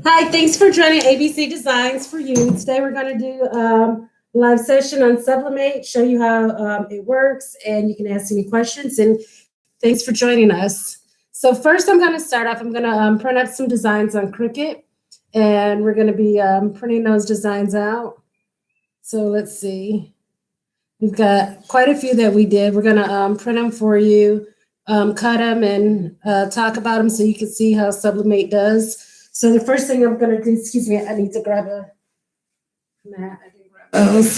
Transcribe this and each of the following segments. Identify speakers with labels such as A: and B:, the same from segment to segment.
A: Hi, thanks for joining ABC Designs for You. Today we're going to do live session on Subli-mate, show you how it works, and you can ask any questions. And thanks for joining us. So first I'm going to start off, I'm going to print up some designs on Cricut, and we're going to be printing those designs out. So let's see. We've got quite a few that we did. We're going to print them for you, cut them, and talk about them so you can see how Subli-mate does. So the first thing I'm going to do, excuse me, I need to grab a mat. I can grab those.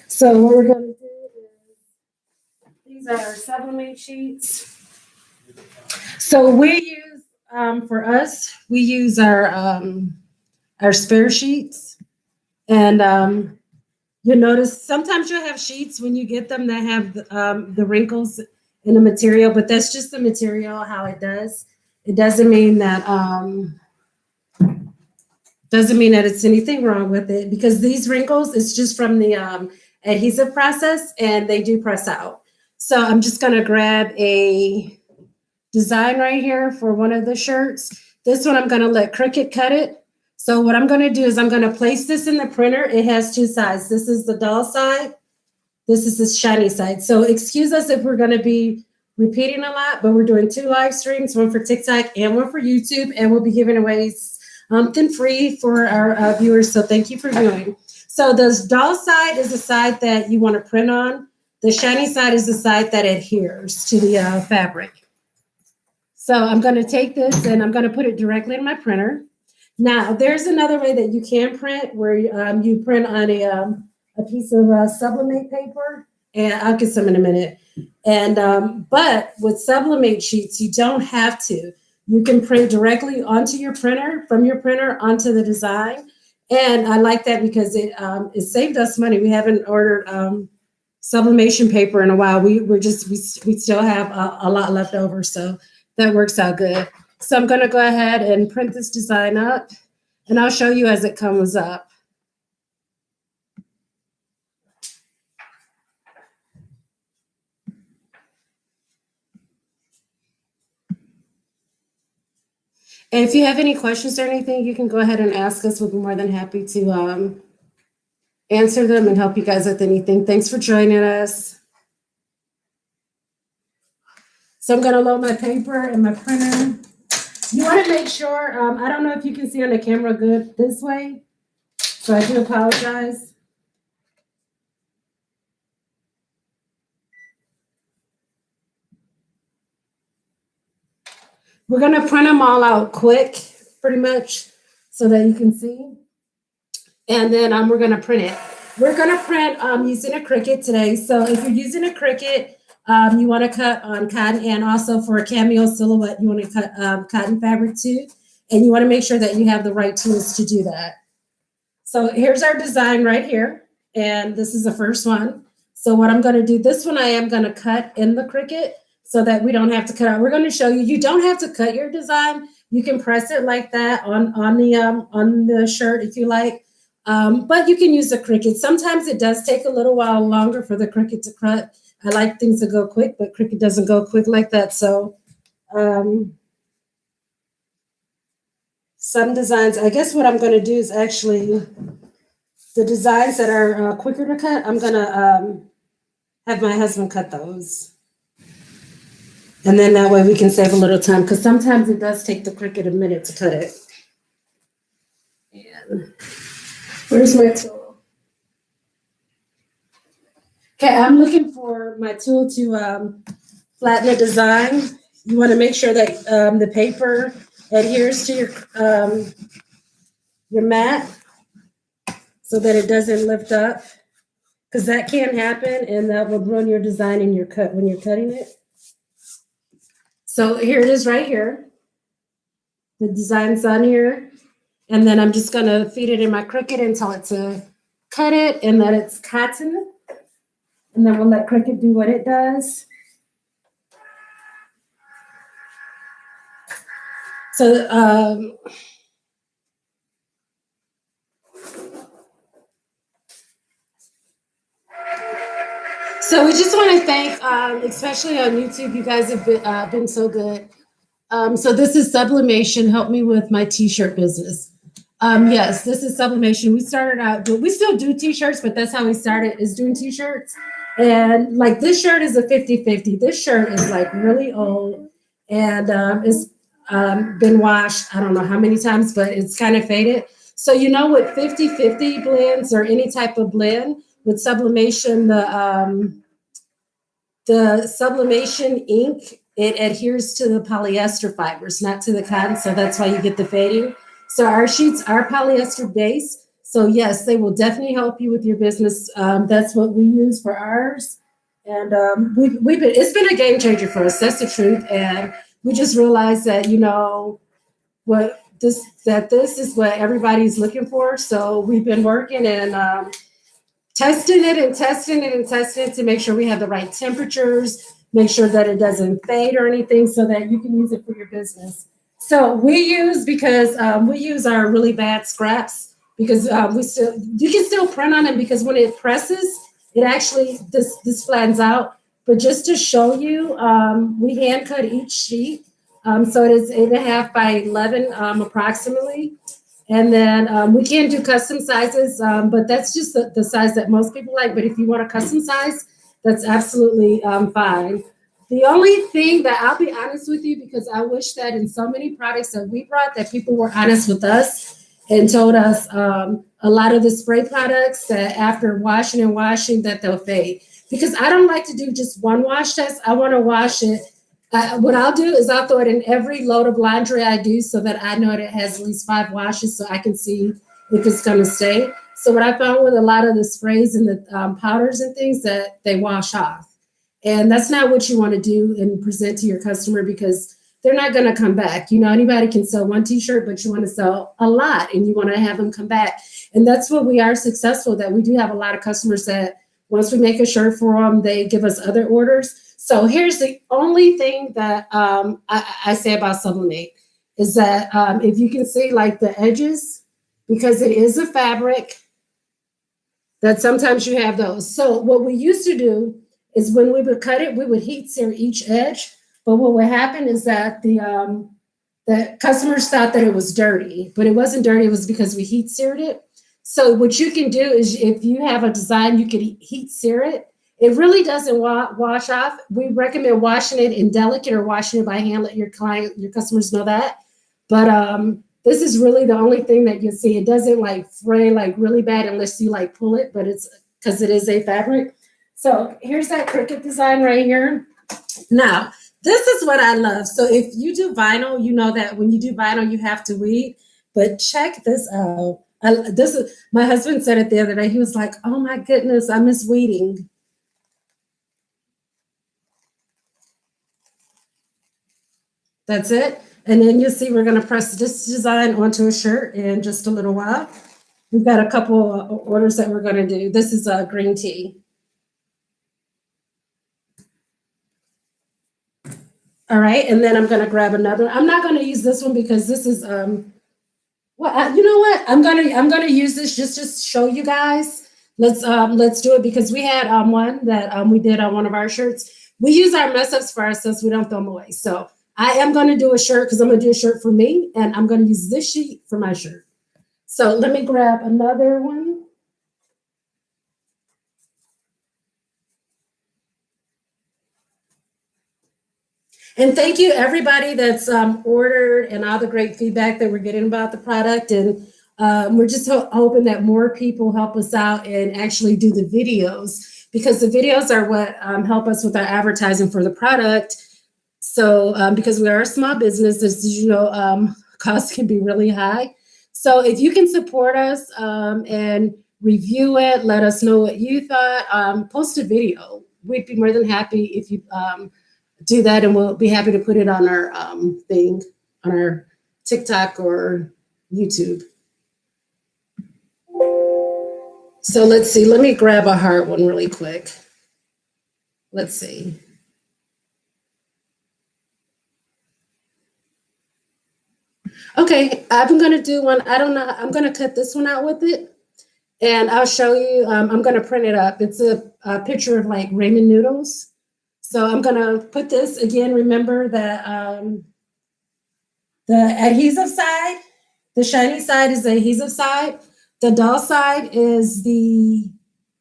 A: So what we're going to do is, these are our Subli-mate sheets. So we use, for us, we use our spare sheets. And you'll notice sometimes you'll have sheets when you get them that have the wrinkles in the material, but that's just the material, how it does. It doesn't mean that it's anything wrong with it, because these wrinkles, it's just from the adhesive process, and they do press out. So I'm just gonna grab a design right here for one of the shirts. This one I'm gonna let Cricut cut it. So what I'm going to do is I'm going to place this in the printer. It has two sides. This is the dull side. This is the shiny side. So excuse us if we're going to be repeating a lot, but we're doing 2 live streams, one for TikTok and one for YouTube, and we'll be giving away something free for our viewers. So thank you for viewing. So the dull side is the side that you want to print on. The shiny side is the side that adheres to the fabric. So I'm going to take this and I'm going to put it directly in my printer. Now, there's another way that you can print where you print on a piece of Subli-mate paper, and I'll get some in a minute. And but with Subli-mate sheets, you don't have to. You can print directly onto your printer, from your printer onto the design. And I like that because it saved us money. We haven't ordered sublimation paper in a while. We still have a lot left over, so that works out good. So I'm going to go ahead and print this design up, and I'll show you as it comes up. And if you have any questions or anything, you can go ahead and ask us. We'll be more than happy to answer them and help you guys with anything. Thanks for joining us. So I'm going to load my paper and my printer. You want to make sure, I don't know if you can see on the camera good this way, so I do apologize. We're going to print them all out quick, pretty much, so that you can see. And then we're going to print it. We're going to print using a Cricut today. So if you're using a Cricut, you want to cut on cotton, and also for a cameo silhouette, you want to cut cotton fabric too. And you want to make sure that you have the right tools to do that. So here's our design right here. And this is the first one. So what I'm going to do, this one I am going to cut in the Cricut so that we don't have to cut out. We're going to show you, you don't have to cut your design. You can press it like that on the shirt if you like. But you can use the Cricut. Sometimes it does take a little while longer for the Cricut to cut. I like things to go quick, but Cricut doesn't go quick like that. So some designs, I guess what I'm going to do is actually the designs that are quicker to cut, I'm going to have my husband cut those. And then that way we can save a little time, because sometimes it does take the Cricut a minute to cut it. And where's my tool? Okay, I'm looking for my tool to flatten a design. You want to make sure that the paper adheres to your mat so that it doesn't lift up, because that can happen, and that will ruin your design in your cut when you're cutting it. So here it is right here. The design's on here. And then I'm just going to feed it in my Cricut and tell it to cut it, and that it's cotton. And then we'll let Cricut do what it does. So So we just want to thank, especially on YouTube, you guys have been so good. So this is Sublimation. Help me with my t-shirt business. Yes, this is Sublimation. We started out, we still do t-shirts, but that's how we started, is doing t-shirts. And like this shirt is a 50-50. This shirt is like really old and it's been washed, I don't know how many times, but it's kind of faded. So you know, with 50-50 blends or any type of blend, with sublimation, the sublimation ink, it adheres to the polyester fibers, not to the cotton. So that's why you get the fading. So our sheets are polyester based. So yes, they will definitely help you with your business. That's what we use for ours. And it's been a game changer for us. That's the truth. And we just realized that, you know, this is what everybody's looking for. So we've been working and testing it and testing it and testing it to make sure we have the right temperatures, make sure that it doesn't fade or anything so that you can use it for your business. So we use our really bad scraps because you can still print on it because when it presses, it actually, this flattens out. But just to show you, we hand cut each sheet. So it is 8.5 by 11 approximately. And then we can do custom sizes, but that's just the size that most people like. But if you want a custom size, that's absolutely fine. The only thing that I'll be honest with you, because I wish that in so many products that we brought, that people were honest with us and told us a lot of the spray products that after washing and washing that they'll fade. Because I don't like to do just one wash test. I want to wash it. What I'll do is I'll throw it in every load of laundry I do so that I know it has at least 5 washes so I can see if it's going to stay. So what I found with a lot of the sprays and the powders and things that they wash off. And that's not what you want to do and present to your customer because they're not going to come back. You know, anybody can sell one t-shirt, but you want to sell a lot and you want to have them come back. And that's what we are successful, that we do have a lot of customers that once we make a shirt for them, they give us other orders. So here's the only thing that I say about Subli-mate is that if you can see like the edges, because it is a fabric, that sometimes you have those. So what we used to do is when we would cut it, we would heat sear each edge. But what would happen is that the customers thought that it was dirty, but it wasn't dirty. It was because we heat seared it. So what you can do is if you have a design, you could heat sear it. It really doesn't wash off. We recommend washing it in delicate or washing it by hand. Let your customers know that. But this is really the only thing that you see. It doesn't like fray like really bad unless you like pull it, but it's because it is a fabric. So here's that cricket design right here. Now, this is what I love. So if you do vinyl, you know that when you do vinyl, you have to weed. But check this out. This is my husband said it the other day. He was like, "Oh my goodness, I miss weeding." That's it. And then you'll see we're going to press this design onto a shirt in just a little while. We've got a couple orders that we're going to do. This is a green tea. All right, and then I'm going to grab another. I'm not going to use this one because this is well, you know what? I'm gonna use this just to show you guys. Let's do it because we had one that we did on one of our shirts. We use our mess ups for ourselves. We don't throw them away. So I am gonna do a shirt because I'm gonna do a shirt for me, and I'm gonna use this sheet for my shirt. So let me grab another one. And thank you everybody that's ordered and all the great feedback that we're getting about the product. And we're just hoping that more people help us out and actually do the videos because the videos are what help us with our advertising for the product. So because we are a small business, as you know, costs can be really high. So if you can support us and review it, let us know what you thought, post a video. We'd be more than happy if you do that, and we'll be happy to put it on our thing, on our TikTok or YouTube. So let's see. Let me grab a heart one really quick. Let's see. Okay, I'm going to do one. I don't know. I'm going to cut this one out with it. And I'll show you, I'm going to print it up. It's a picture of like ramen noodles. So I'm going to put this again. Remember that the adhesive side, the shiny side is the adhesive side. The dull side is the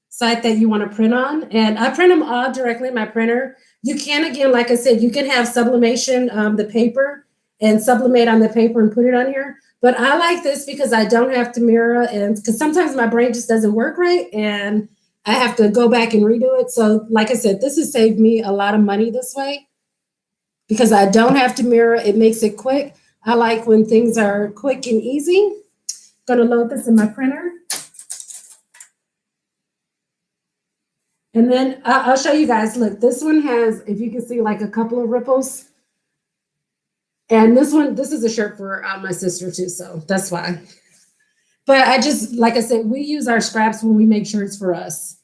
A: side that you want to print on. And I print them all directly in my printer. You can, again, like I said, you can have sublimation, the paper, and sublimate on the paper and put it on here. But I like this because I don't have to mirror, and because sometimes my brain just doesn't work right and I have to go back and redo it. So like I said, this has saved me a lot of money this way because I don't have to mirror. It makes it quick. I like when things are quick and easy. Gonna load this in my printer. And then I'll show you guys, look, this one has, if you can see, like a couple of ripples. And this one, this is a shirt for my sister too, so that's why. But I just, like I said, we use our scraps when we make shirts for us.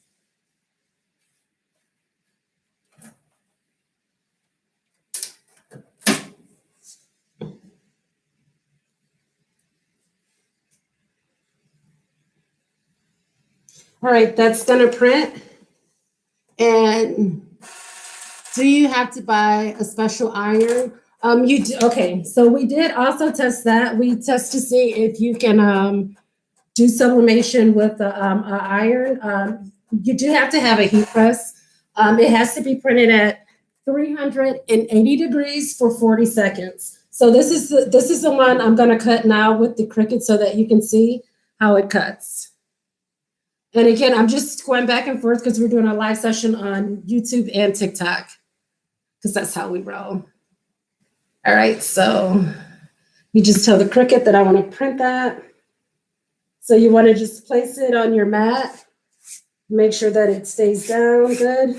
A: All right, that's gonna print. And do you have to buy a special iron? You do, okay, so we did also test that. We test to see if you can do sublimation with the iron. You do have to have a heat press. It has to be printed at 380 degrees for 40 seconds. So this is the one I'm gonna cut now with the Cricut so that you can see how it cuts. And again, I'm just going back and forth because we're doing a live session on YouTube and TikTok because that's how we roll. All right, so you just tell the Cricut that I want to print that. So you want to just place it on your mat. Make sure that it stays down good.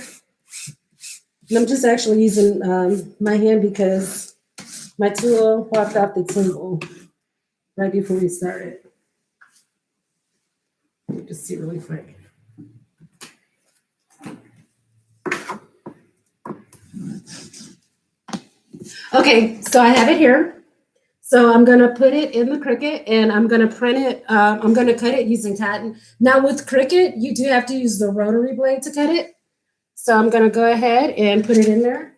A: And I'm just actually using my hand because my tool walked off the table right before we started. Let me just see really quick. Okay, so I have it here. So I'm gonna put it in the Cricut and I'm gonna print it. I'm gonna cut it using cotton. Now with Cricut, you do have to use the rotary blade to cut it. So I'm gonna go ahead and put it in there.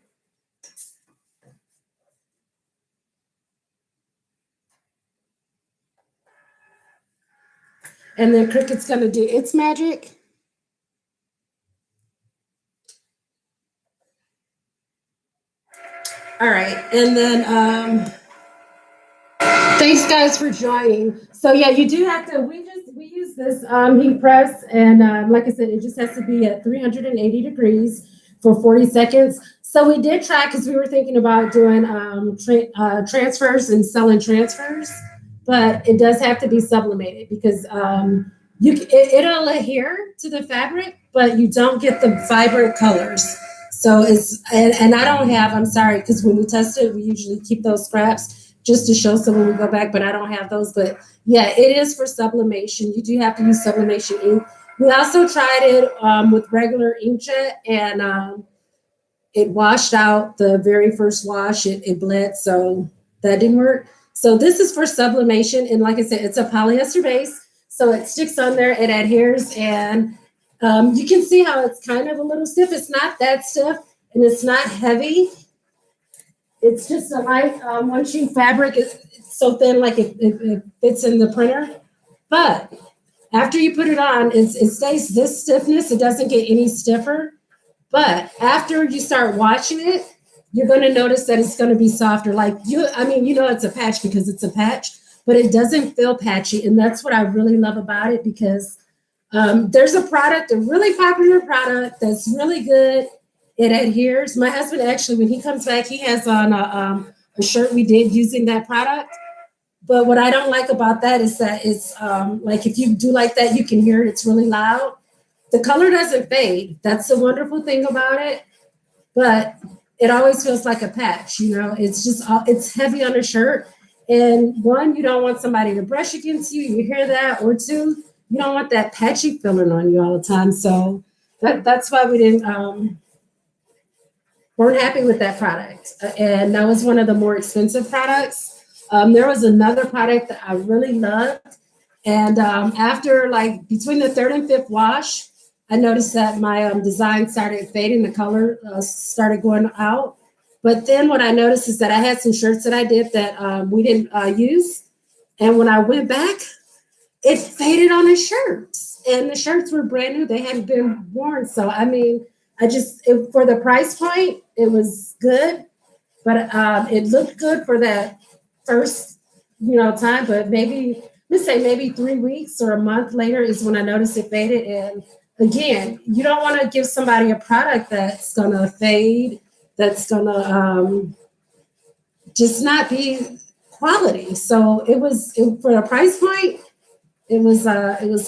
A: And then Cricut's gonna do its magic. All right, and then thanks guys for joining. So yeah, you do have to, we use this heat press and like I said, it just has to be at 380 degrees for 40 seconds. So we did try because we were thinking about doing transfers and selling transfers, but it does have to be sublimated because it'll adhere to the fabric, but you don't get the vibrant colors. So it's, and I don't have, I'm sorry, because when we test it, we usually keep those scraps just to show someone we go back, but I don't have those. But yeah, it is for sublimation. You do have to use sublimation ink. We also tried it with regular inkjet and it washed out the very first wash. It bled, so that didn't work. So this is for sublimation. And like I said, it's a polyester base. So it sticks on there, it adheres, and you can see how it's kind of a little stiff. It's not that stiff and it's not heavy. It's just a light one sheet fabric. It's so thin, like it fits in the printer. But after you put it on, it stays this stiffness. It doesn't get any stiffer. But after you start washing it, you're going to notice that it's going to be softer. Like it's a patch because it's a patch, but it doesn't feel patchy. And that's what I really love about it because there's a really popular product that's really good. It adheres. My husband actually, when he comes back, he has on a shirt we did using that product. But what I don't like about that is that it's like if you do like that, you can hear it. It's really loud. The color doesn't fade. That's the wonderful thing about it. But it always feels like a patch. It's just it's heavy on a shirt. And one, you don't want somebody to brush against you. You hear that, or two, you don't want that patchy feeling on you all the time. So that's why we weren't happy with that product. And that was one of the more expensive products. There was another product that I really loved, And after like between the third and fifth wash, I noticed that my design started fading, the color started going out. But then what I noticed is that I had some shirts that I did that we didn't use. And when I went back, it faded on the shirts. And the shirts were brand new. They hadn't been worn. So, I mean, for the price point, it was good. But it looked good for that first, time. But maybe, let's say maybe 3 weeks or a month later is when I noticed it faded. And again, you don't want to give somebody a product that's going to fade, that's going to just not be quality. So for the price point, it was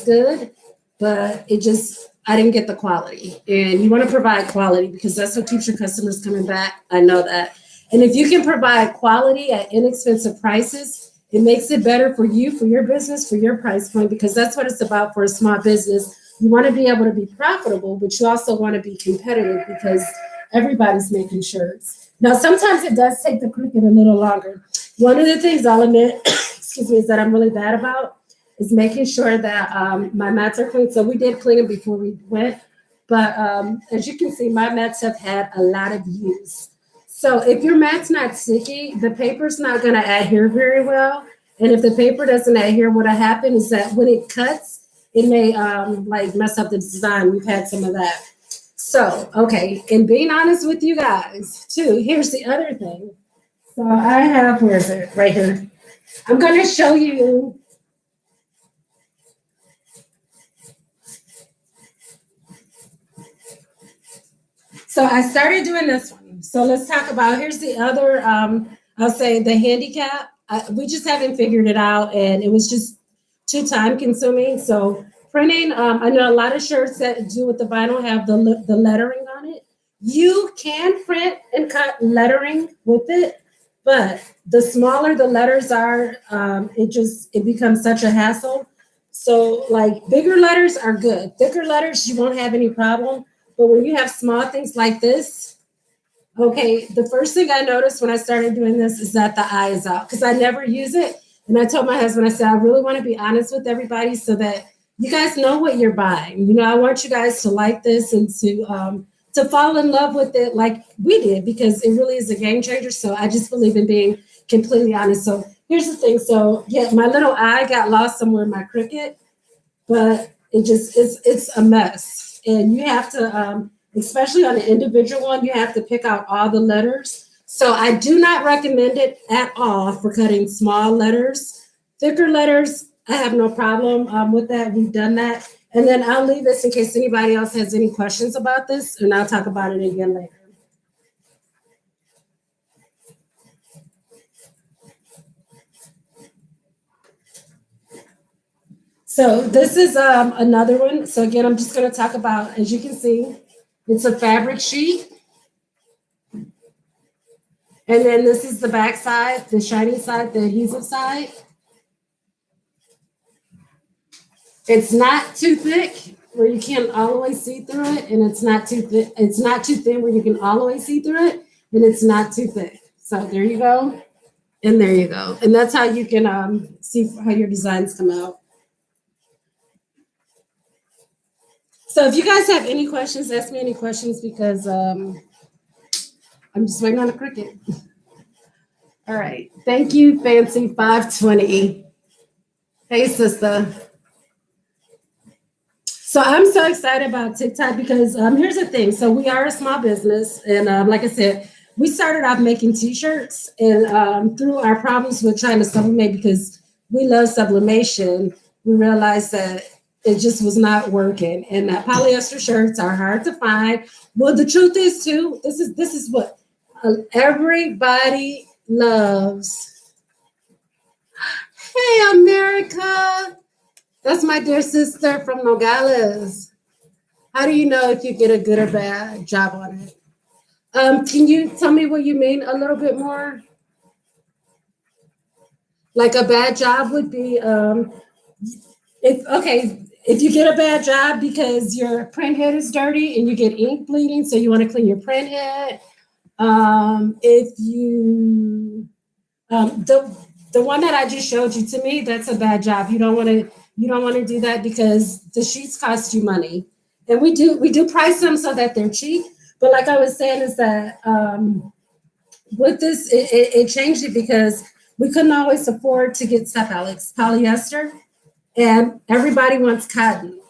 A: good, but I didn't get the quality. And you want to provide quality because that's what keeps your customers coming back. I know that. And if you can provide quality at inexpensive prices, it makes it better for you, for your business, for your price point, because that's what it's about for a small business. You want to be able to be profitable, but you also want to be competitive because everybody's making shirts. Now, sometimes it does take the Cricut a little longer. One of the things I'll admit, excuse me, is that I'm really bad about is making sure that my mats are clean. So we did clean them before we went. But as you can see, my mats have had a lot of use. So if your mat's not sticky, the paper's not going to adhere very well. And if the paper doesn't adhere, what'll happen is that when it cuts, it may mess up the design. We've had some of that. So, okay, and being honest with you guys, too, here's the other thing. So I have, where is it? Right here. I'm going to show you. So I started doing this one. So let's talk about, here's the other, I'll say the handicap. We just haven't figured it out, and it was just too time consuming. So printing, I know a lot of shirts that do with the vinyl have the lettering on it. You can print and cut lettering with it, but the smaller the letters are, it becomes such a hassle. So like bigger letters are good. Thicker letters, you won't have any problem. But when you have small things like this, okay, the first thing I noticed when I started doing this is that the eye is out because I never use it. And I told my husband, I said, I really want to be honest with everybody so that you guys know what you're buying. I want you guys to like this and to fall in love with it like we did because it really is a game changer. So I just believe in being completely honest. So here's the thing. So yeah, my little eye got lost somewhere in my Cricut, but it's a mess. And you have to, especially on an individual one, you have to pick out all the letters. So I do not recommend it at all for cutting small letters. Thicker letters, I have no problem with that. We've done that. And then I'll leave this in case anybody else has any questions about this, and I'll talk about it again later. So this is another one. So again, I'm just going to talk about, as you can see, it's a fabric sheet. And then this is the back side, the shiny side, the adhesive side. It's not too thick where you can't all the way see through it, and it's not too thick. It's not too thin where you can all the way see through it, and it's not too thick. So there you go, and there you go, and that's how you can see how your designs come out. So if you guys have any questions, ask me any questions because I'm just waiting on a Cricut. All right. Thank you, Fancy 520. Hey, sister. So I'm so excited about TikTok because here's the thing. So we are a small business. And like I said, we started off making T-shirts. And through our problems with trying to sublimate, because we love sublimation, we realized that it just was not working. And that polyester shirts are hard to find. Well, the truth is, too, this is what everybody loves. Hey, America. That's my dear sister from Nogales. How do you know if you get a good or bad job on it? Can you tell me what you mean a little bit more? Like a bad job would be if you get a bad job because your print head is dirty and you get ink bleeding, so you want to clean your print head. If you the one that I just showed you, to me, that's a bad job. You don't want to You don't want to do that because the sheets cost you money. And we do price them so that they're cheap. But like I was saying is that with this, it changed it because we couldn't always afford to get stuff, Alex, polyester, and everybody wants cotton.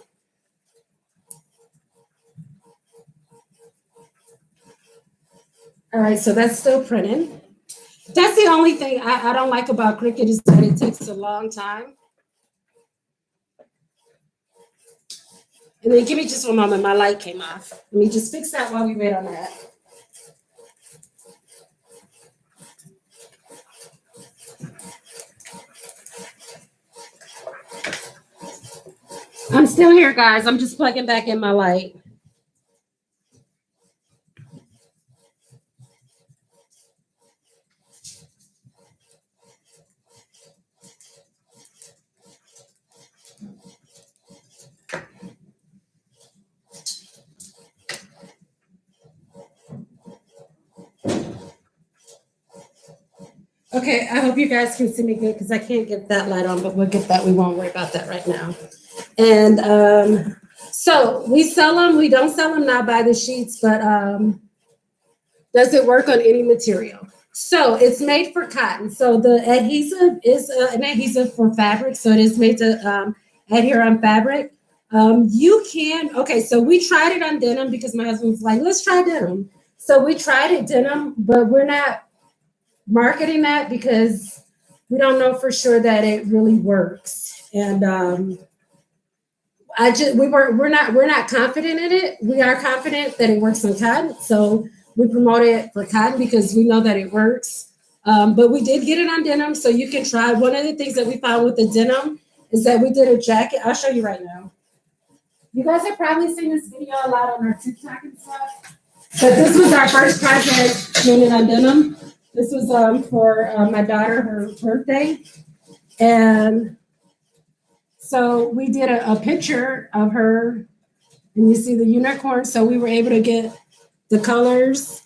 A: All right, so that's still printing. That's the only thing I don't like about Cricut is that it takes a long time. And then give me just one moment, my light came off. Let me just fix that while we wait on that. I'm still here, guys. I'm just plugging back in my light. Okay, I hope you guys can see me good because I can't get that light on, but we'll get that. We won't worry about that right now. And so we sell them. We don't sell them now by the sheets, but does it work on any material? So it's made for cotton. So the adhesive is an adhesive for fabric. So it is made to adhere on fabric. You can, okay, so we tried it on denim because my husband was like, let's try denim. So we tried it denim, but we're not marketing that because we don't know for sure that it really works. And we're not confident in it. We are confident that it works on cotton. So we promote it for cotton because we know that it works. But we did get it on denim, so you can try. One of the things that we found with the denim is that we did a jacket. I'll show you right now. You guys have probably seen this video a lot on our TikTok and stuff. But this was our first project doing it on denim. This was for my daughter, her birthday. And so we did a picture of her, and you see the unicorn. So we were able to get the colors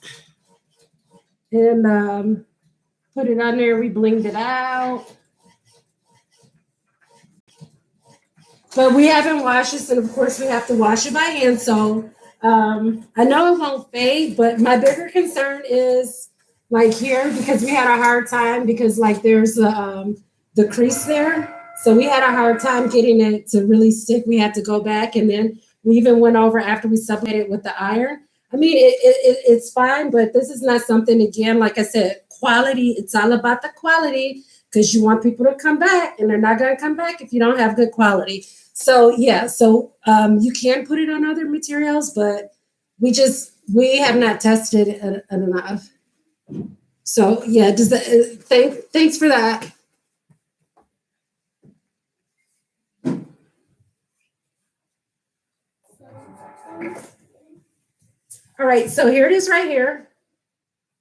A: and put it on there. We blinged it out. But we haven't washed this, and of course we have to wash it by hand. So I know it won't fade, but my bigger concern is like here, because we had a hard time because like there's the crease there. So we had a hard time getting it to really stick. We had to go back, and then we even went over after we sublimated it with the iron. I mean, it's fine, but this is not something, again, like I said, quality. It's all about the quality because you want people to come back, and they're not going to come back if you don't have good quality. So, yeah, so you can put it on other materials, but we have not tested it enough. So, yeah, thanks for that. All right, so here it is right here.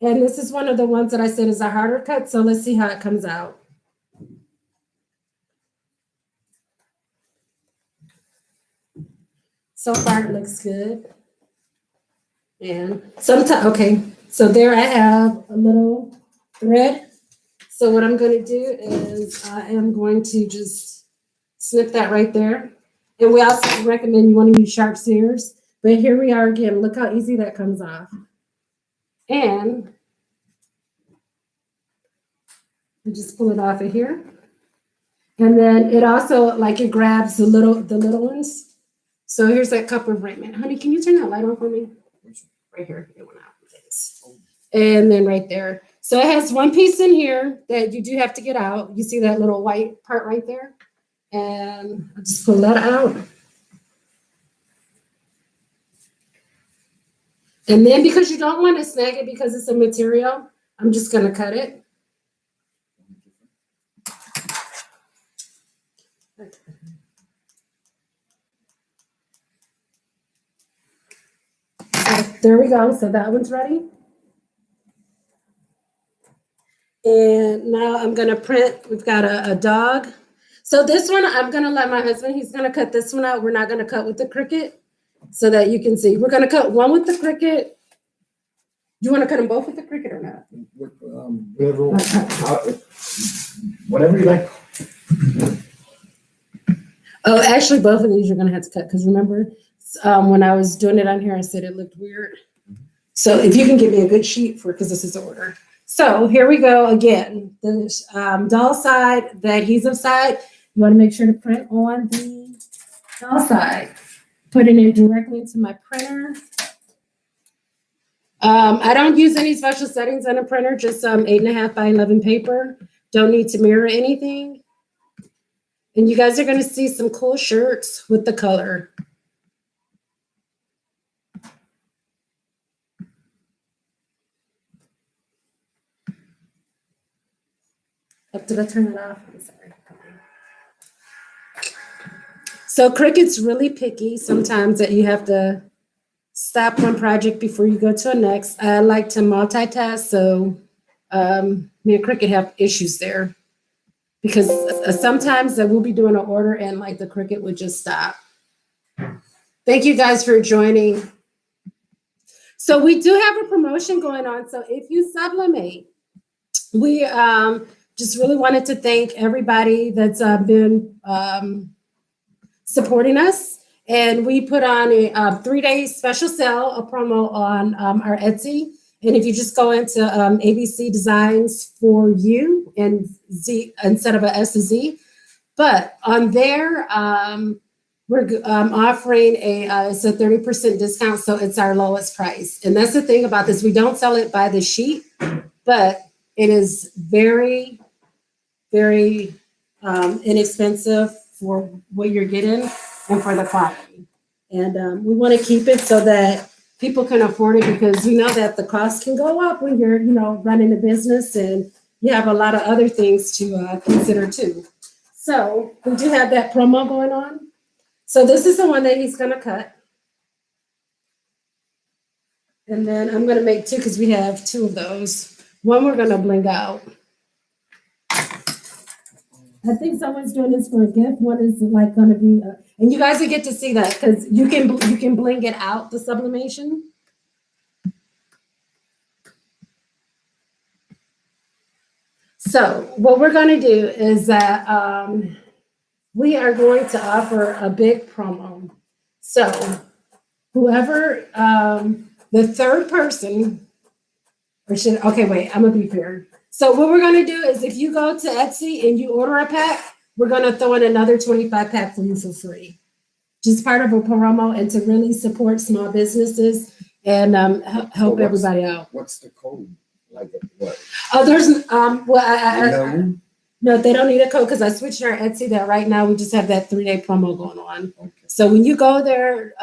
A: And this is one of the ones that I said is a harder cut. So let's see how it comes out. So far it looks good. And sometimes, okay, so there I have a little thread. So what I'm going to do is I am going to just snip that right there. And we also recommend you want to use sharp shears. But here we are again. Look how easy that comes off. And you just pull it off of here. And then it also, like, it grabs the little ones. So here's that cup of raiment. Honey, can you turn that light on for me? Right here. It went out. And then right there. So it has one piece in here that you do have to get out. You see that little white part right there? And I'll just pull that out. And then because you don't want to snag it because it's a material, I'm just going to cut it. So there we go. So that one's ready. And now I'm going to print. We've got a dog. So this one, I'm going to let my husband, he's going to cut this one out. We're not going to cut with the Cricut so that you can see. We're going to cut one with the Cricut. Do you want to cut them both with the Cricut or not?
B: Whatever you like.
A: Oh, actually, both of these you're gonna have to cut because remember, when I was doing it on here, I said it looked weird. So if you can give me a good sheet for, because this is order. So here we go again. The doll side, the adhesive side, you want to make sure to print on the doll side. Putting it directly into my printer. I don't use any special settings on a printer, just 8.5 by 11 paper. Don't need to mirror anything. And you guys are going to see some cool shirts with the color. Oh, did I turn it off? I'm sorry. So Cricut's really picky sometimes that you have to stop one project before you go to a next. I like to multitask, so me and Cricut have issues there because sometimes I will be doing an order and like the Cricut would just stop. Thank you guys for joining. So we do have a promotion going on. So if you sublimate, we just really wanted to thank everybody that's been supporting us. And we put on a 3-day special sale, a promo on our Etsy. And if you just go into ABC Designs for You and Z instead of a S to Z, but on there, we're offering it's a 30% discount, so it's our lowest price. And that's the thing about this. We don't sell it by the sheet, but it is very, very inexpensive for what you're getting and for the quality. And we want to keep it so that people can afford it because we know that the cost can go up when you're, running a business and you have a lot of other things to consider too. So we do have that promo going on. So this is the one that he's going to cut. And then I'm going to make 2 because we have 2 of those. One we're going to bling out. I think someone's doing this for a gift. One is like going to be, and you guys will get to see that because you can bling it out, the sublimation. So what we're going to do is that we are going to offer a big promo. So whoever, the third person, okay, wait, I'm going to be fair. So what we're going to do is if you go to Etsy and you order a pack, we're going to throw in another 25 pack for you for free. Just part of a promo and to really support small businesses and help everybody out.
B: What's the code? Like what?
A: Oh, there's, no, they don't need a code because I switched our Etsy that right now we just have that 3-day promo going on. Okay. So when you go there,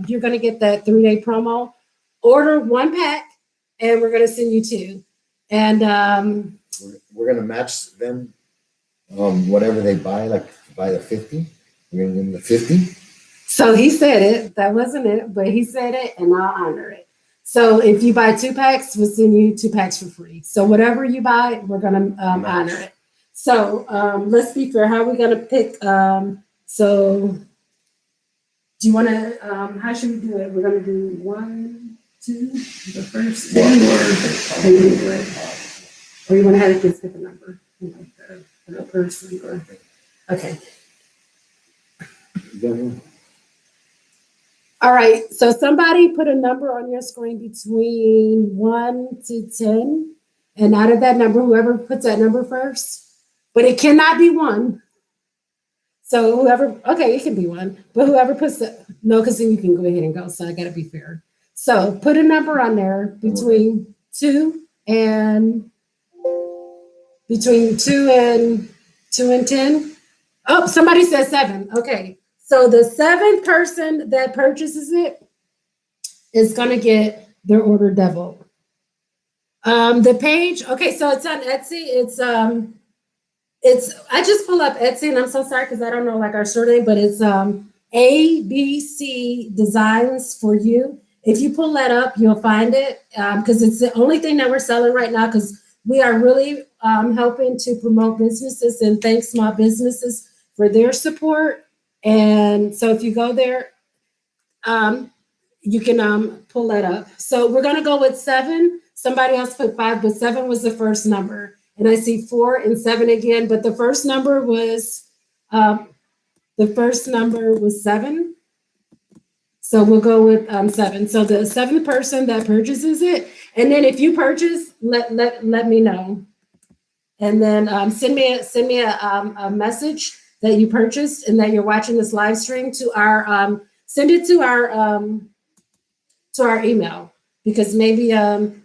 A: you're going to get that 3-day promo. Order 1 pack and we're going to send you 2. And
B: we're gonna match them, whatever they buy, like buy the 50. We're gonna give them the 50.
A: So he said it. That wasn't it, but he said it, and I'll honor it. So if you buy 2 packs, we'll send you 2 packs for free. So whatever you buy, we're gonna honor it. So let's be fair. How are we gonna pick? So do you want to? How should we do it? We're gonna do 1, 2, the first thing, or you want to have a different number, like the person, or okay. All right. So somebody put a number on your screen between 1 to 10, and out of that number, whoever puts that number first, but it cannot be 1. So whoever, okay, it can be 1, but whoever puts no, because then you can go ahead and go. So I got to be fair. So put a number on there between 2 and 10. Oh, somebody said 7. Okay. So the 7th person that purchases it is going to get their order doubled. The page, okay, so it's on Etsy. I just pull up Etsy and I'm so sorry because I don't know like our store name, but it's ABC Designs for You. If you pull that up, you'll find it because it's the only thing that we're selling right now because we are really helping to promote businesses and thank small businesses for their support. And so if you go there, you can pull that up. So we're going to go with 7. Somebody else put 5, but 7 was the first number. And I see 4 and 7 again, but the first number was The first number was 7. So we'll go with 7. So the 7th person that purchases it, and then if you purchase, let me know. And then send me a message that you purchased and that you're watching this live stream to our send it to our email, because maybe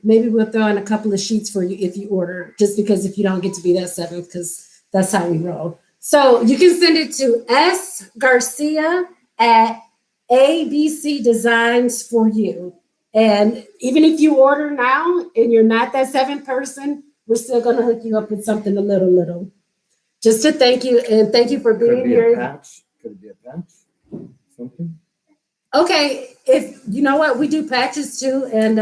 A: we'll throw in a couple of sheets for you if you order, just because if you don't get to be that 7th, because that's how we roll. So you can send it to sgarcia@ABC Designs for you. And even if you order now and you're not that 7th person, we're still going to hook you up with something a little, just to thank you, and thank you for
B: Could
A: being
B: it be
A: here.
B: a patch? Could it be a patch? Something?
A: Okay, if you know what, we do patches too, and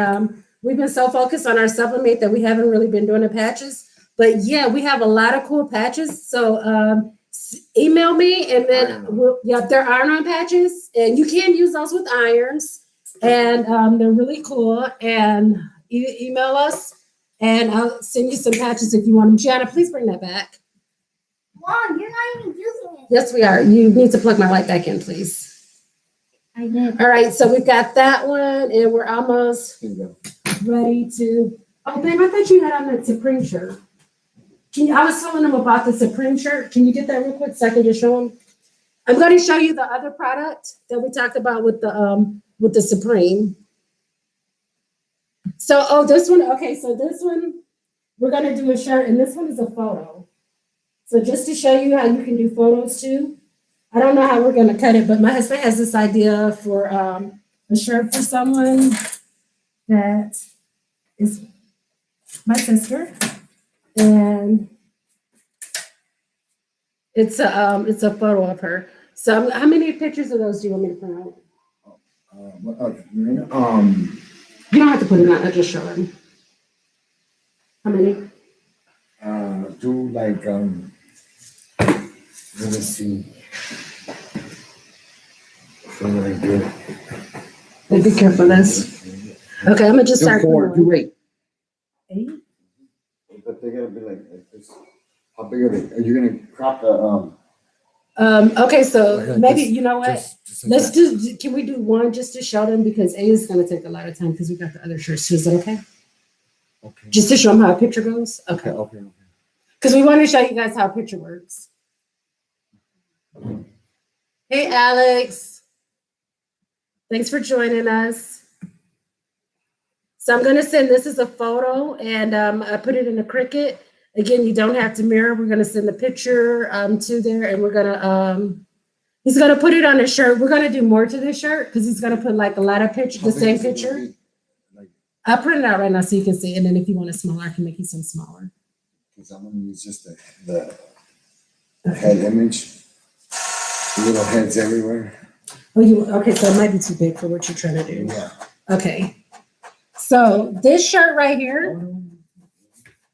A: we've been so focused on our Subli-mate that we haven't really been doing the patches. But yeah, we have a lot of cool patches. So email me, and then there are iron-on patches, and you can use those with irons, and they're really cool. And email us, and I'll send you some patches if you want them. Gianna, please bring that back.
C: Mom, you're not even using it.
A: Yes, we are. You need to plug my light back in, please.
C: I did.
A: All right, so we've got that one, and we're almost ready to. Oh, babe, I thought you had on that Supreme shirt. I was telling them about the Supreme shirt. Can you get that real quick so I can just show them? I'm going to show you the other product that we talked about with the Supreme. So, this one. Okay, so this one, we're going to do a shirt, and this one is a photo. So just to show you how you can do photos too. I don't know how we're going to cut it, but my husband has this idea for a shirt for someone that is my sister, and it's a photo of her. So how many pictures of those do you want me to print out? You don't have to put it out. I'll just show him. How many?
B: Do like let me see.
A: Be careful of this. Okay, I'm gonna just start.
B: Do 4, do 8.
A: 8?
B: But they're gonna be like this. How big are they? Are you gonna crop the
A: Okay, so
B: like
A: maybe
B: this,
A: you know what?
B: just like
A: Let's
B: that?
A: do. Can we do one just to show them, because A is gonna take a lot of time because we got the other shirts too. Is that okay?
B: Okay.
A: Just to show them how a picture goes. Okay.
B: Okay.
A: Because we want to show you guys how a picture works. Hey, Alex. Thanks for joining us. So I'm going to send, this is a photo, and I put it in a Cricut. Again, you don't have to mirror. We're going to send the picture to there, and we're going to, he's going to put it on a shirt. We're going to do more to this shirt because he's going to put like a lot of pictures, the same picture. I'll print it out right now so you can see. And then if you want it smaller, I can make you some smaller.
B: Because I'm gonna use just the head image. Little heads everywhere.
A: Oh, okay, so it might be too big for what you're trying to do.
B: Yeah.
A: Okay. So this shirt right here,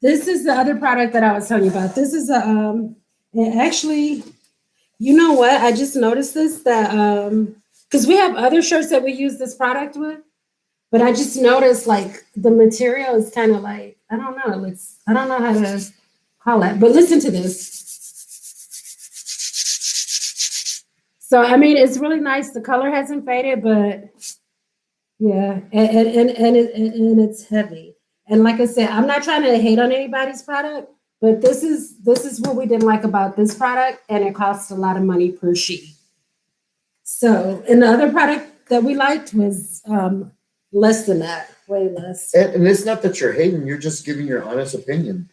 A: this is the other product that I was telling you about. This is and actually, you know what? I just noticed this, that because we have other shirts that we use this product with, but I just noticed like the material is kind of like, I don't know, I don't know how to call it, but listen to this. So, I mean, it's really nice. The color hasn't faded, but yeah, and it's heavy. And like I said, I'm not trying to hate on anybody's product, but this is what we didn't like about this product, and it costs a lot of money per sheet. So, and the other product that we liked was less than that, way less.
B: And it's not that you're hating, you're just giving your honest opinion.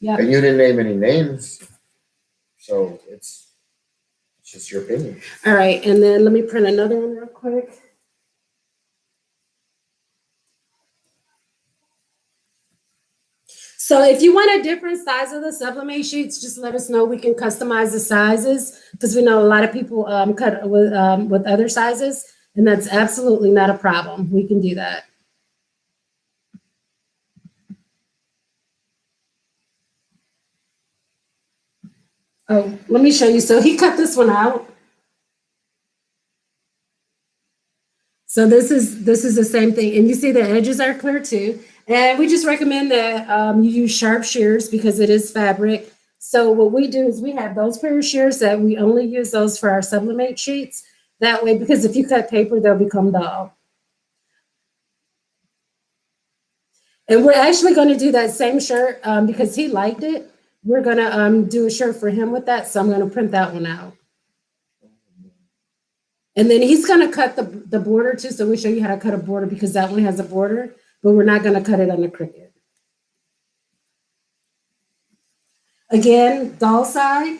A: Yeah.
B: And you didn't name any names. So it's just your opinion.
A: All right, and then let me print another one real quick. So if you want a different size of the Subli-mate sheets, just let us know. We can customize the sizes because we know a lot of people cut with other sizes, and that's absolutely not a problem. We can do that. Oh, let me show you. So he cut this one out. So this is the same thing, and you see the edges are clear too. And we just recommend that you use sharp shears because it is fabric. So what we do is we have those pair of shears that we only use those for our sublimate sheets. That way, because if you cut paper, they'll become dull. And we're actually going to do that same shirt because he liked it. We're going to do a shirt for him with that. So I'm going to print that one out. And then he's going to cut the border too. So we'll show you how to cut a border because that one has a border, but we're not going to cut it on the Cricut. Again, dull side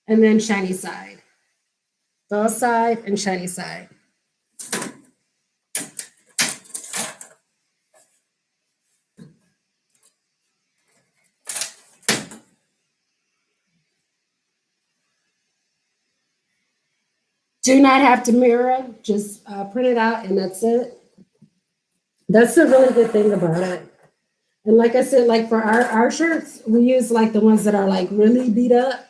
A: and then shiny side. Dull side and shiny side. Do not have to mirror, just print it out and that's it. That's the really good thing about it. And like I said, like for our shirts, we use like the ones that are like really beat up.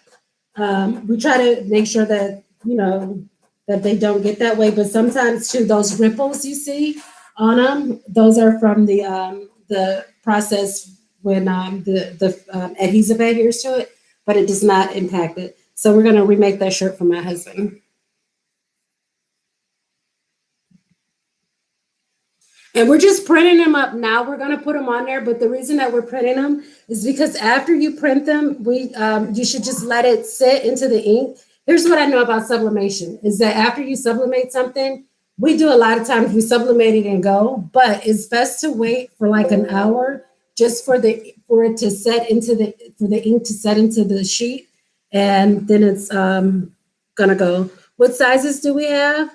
A: We try to make sure that, you know, that they don't get that way. But sometimes too, those ripples you see on them, those are from the process when the adhesive adheres to it, but it does not impact it. So we're gonna remake that shirt for my husband. And we're just printing them up now. We're going to put them on there. But the reason that we're printing them is because after you print them, you should just let it sit into the ink. Here's what I know about sublimation is that after you sublimate something, we do a lot of times we sublimate it and go, but it's best to wait for like an hour just for it to set into for the ink to set into the sheet. And then it's going to go. What sizes do we have?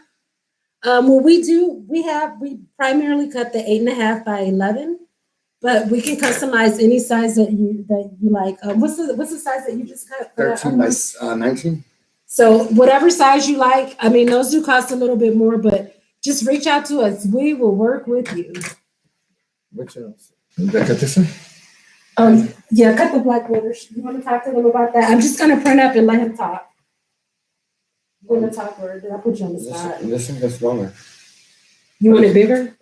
A: Well, we primarily cut the 8.5 by 11, but we can customize any size that you like. What's the size that you just cut?
B: 13 by 19.
A: So whatever size you like. I mean, those do cost a little bit more, but just reach out to us. We will work with you.
B: Which else? Did I cut this one?
A: Yeah, cut the black borders. You want to talk to them about that? I'm just gonna print up and let him talk. I'm gonna talk, or did I put you on the spot?
B: This one gets longer.
A: You want it bigger?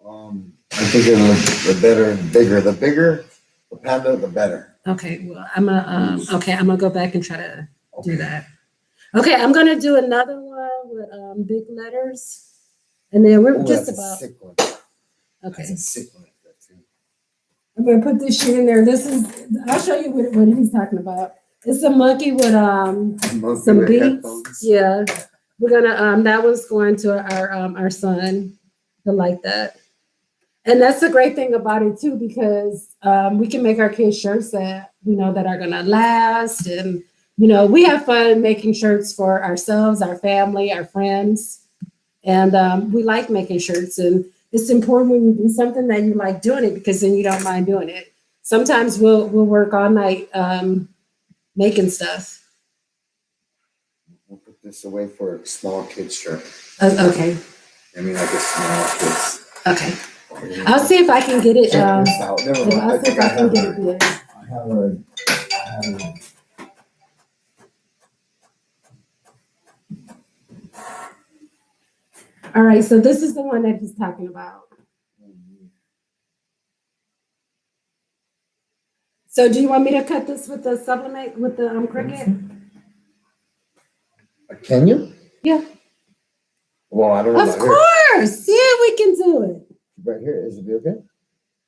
B: I think the better, bigger. The bigger the panda, the better.
A: Okay, well, I'm gonna go back and try to do that. Okay, I'm gonna do another one with big letters, and then we're just
B: that's
A: about.
B: a sick one.
A: Okay,
B: That's a sick one.
A: I'm gonna put this shit in there. I'll show you what he's talking about. It's a monkey with some beads. Yeah, we're gonna that one's going to our son. He'll like that. And that's the great thing about it too, because we can make our kids shirts that we know that are gonna last, and we have fun making shirts for ourselves, our family, our friends, and we like making shirts. And it's important when you do something that you like doing it, because then you don't mind doing it. Sometimes we'll work all night making stuff.
B: We'll put this away for a small kid's shirt.
A: Okay.
B: I mean, like a small kid's.
A: Okay. I'll see if I can get it.
B: Check this out. Never mind.
A: I'll see if I can get it good.
B: I have a
A: All right, so this is the one that he's talking about. So do you want me to cut this with the sublimate, with the Cricut?
B: Can you?
A: Yeah.
B: Well, I don't know.
A: Of course. Yeah, we can do it.
B: Right here. Is it okay?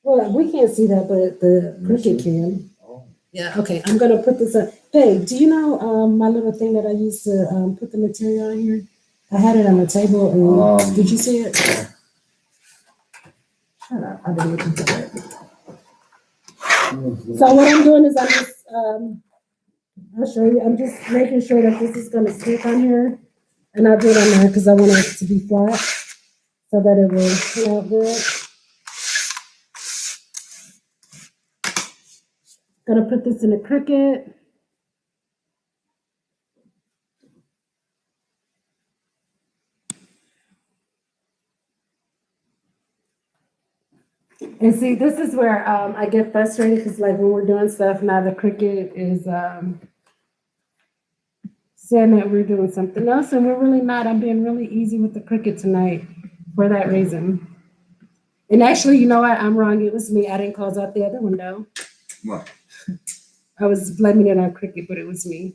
A: Well, we can't see that, but the Cricut can.
B: Oh.
A: Yeah, okay. I'm going to put this up. Hey, do you know my little thing that I used to put the material in here? I had it on the table. And did you see it? Shut up. I didn't listen to it. So what I'm doing is I'm just, I'll show you. I'm just making sure that this is going to stick on here. And I'll do it on there because I want it to be flat so that it will come out good. Gonna put this in a Cricut. And see, this is where I get frustrated because, like, when we're doing stuff now, the Cricut is saying that we're doing something else, and we're really not. I'm being really easy with the Cricut tonight for that reason. And actually, you know what? I'm wrong. It was me. I didn't close out the other window.
B: What?
A: I was blaming it on Cricut, but it was me.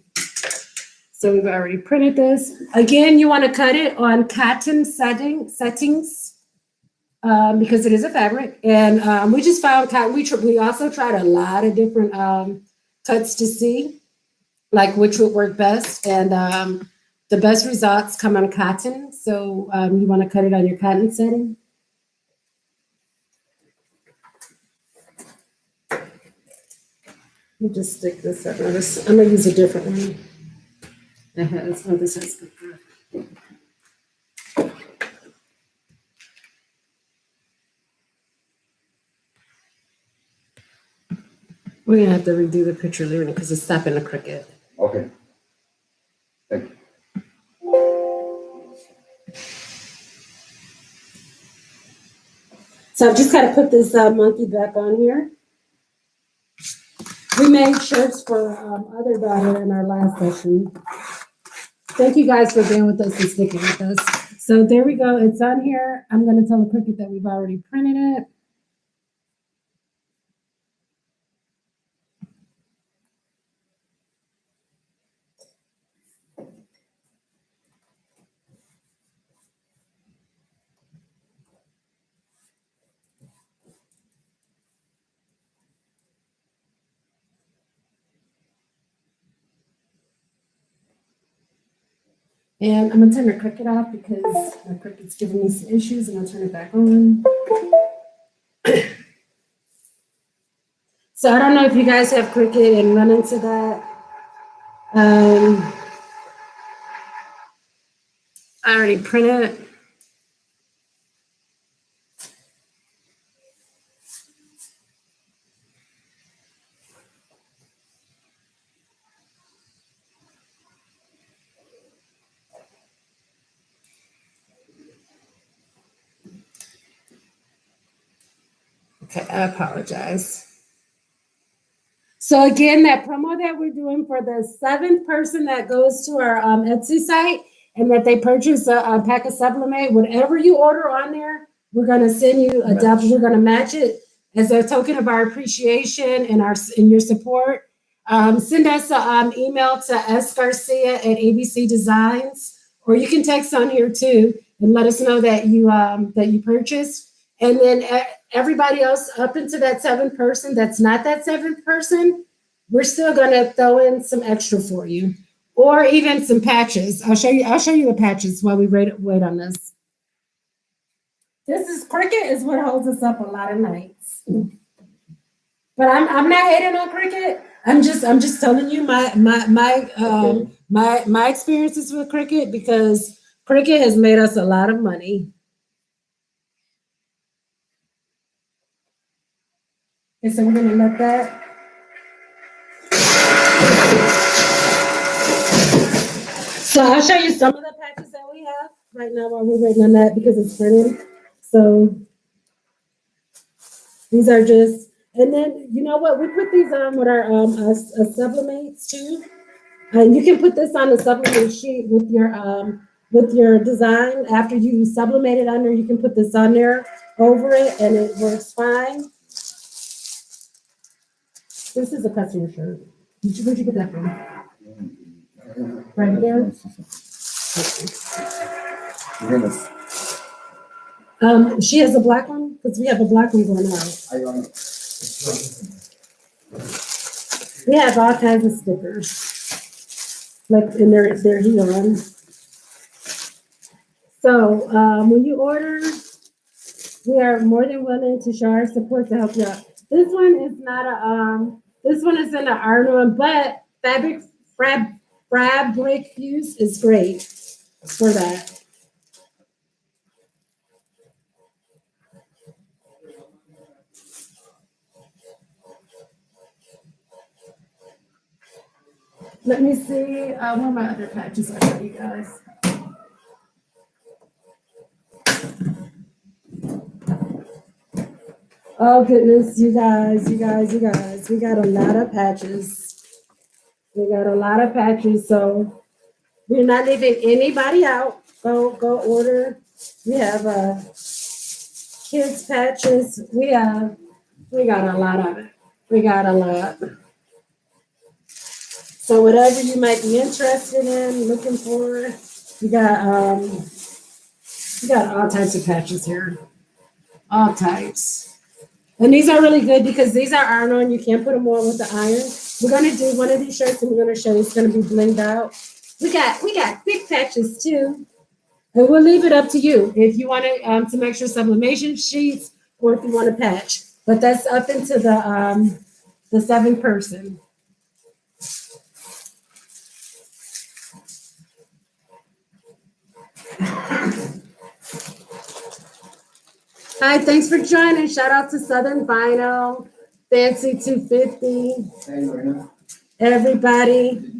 A: So we've already printed this. Again, you want to cut it on cotton settings because it is a fabric. And we just found cotton. We also tried a lot of different cuts to see like which would work best. And the best results come on cotton. So you want to cut it on your cotton setting. You just stick this up. I'm going to use a different one. This has good. We're going to have to redo the picture later because it's stopping the Cricut.
B: Okay. Thank you.
A: So I've just got to put this monkey back on here. We made shirts for other daughter in our last session. Thank you guys for being with us and sticking with us. So there we go. It's on here. I'm going to tell the Cricut that we've already printed it. And I'm going to turn the Cricut off because my Cricut's giving me some issues, and I'll turn it back on. So I don't know if you guys have Cricut and run into that. I already printed it. Okay, I apologize. So again, that promo that we're doing for the 7th person that goes to our Etsy site and that they purchase a pack of Subli-mate, whatever you order on there, we're going to send you a double. We're going to match it as a token of our appreciation and your support. Send us an email to sgarcia@ABC Designs, or you can text on here too and let us know that you purchased. And then everybody else up into that 7th person that's not that 7th person, we're still going to throw in some extra for you, or even some patches. I'll show you the patches while we wait on this. This is Cricut is what holds us up a lot of nights. But I'm not hating on Cricut. I'm just telling you my experiences with Cricut, because Cricut has made us a lot of money. Okay, so we're gonna let that. So I'll show you some of the patches that we have right now while we're waiting on that because it's printing. So these are just, and then you know what? We put these on with our Subli-mates too. You can put this on the Subli-mate sheet with your design. After you sublimate it under, you can put this on there over it, and it works fine. This is a customer shirt. Where'd you get that from? Right here. She has a black one because we have a black one going out. We have all kinds of stickers, like in their heel on. So when you order, we are more than willing to show our support to help you out. This one is not this one is in an iron one, but fabric fuse is great for that. Let me see where my other patches are for you guys. Oh goodness, you guys. We got a lot of patches. So we're not leaving anybody out. Go order. We have kids patches. We got a lot of it. We got a lot. So whatever you might be interested in, looking for, you got all types of patches here, all types. And these are really good because these are iron-on. You can't put them on with the iron. We're gonna do one of these shirts and we're gonna show you it's gonna be blinged out. We got thick patches too. And we'll leave it up to you if you want some extra sublimation sheets or if you want a patch. But that's up into the 7 person. Hi, thanks for joining. Shout out to Southern Vinyl, Fancy 250, everybody.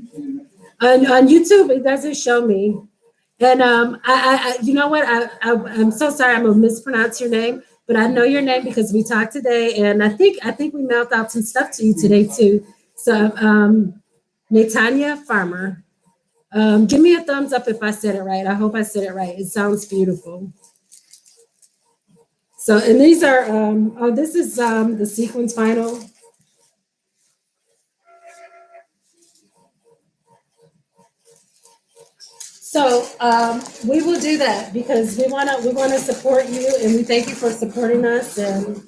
A: On YouTube, it doesn't show me. And I you know what? I'm so sorry. I'm gonna mispronounce your name, but I know your name because we talked today, and I think we mailed out some stuff to you today too. So, Natanya Farmer, give me a thumbs up if I said it right. I hope I said it right. It sounds beautiful. So, and these are this is the sequence vinyl. So we will do that because we wanna support you and we thank you for supporting us, and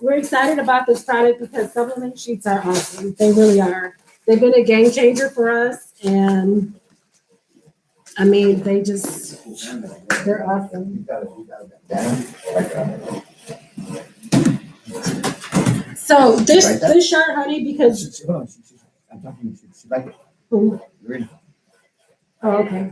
A: we're excited about this product because supplement sheets are awesome. They really are. They've been a game changer for us, and I mean they're awesome. So this shirt, honey, because
B: I'm talking to you. She like it.
A: oh,
B: You're in.
A: okay.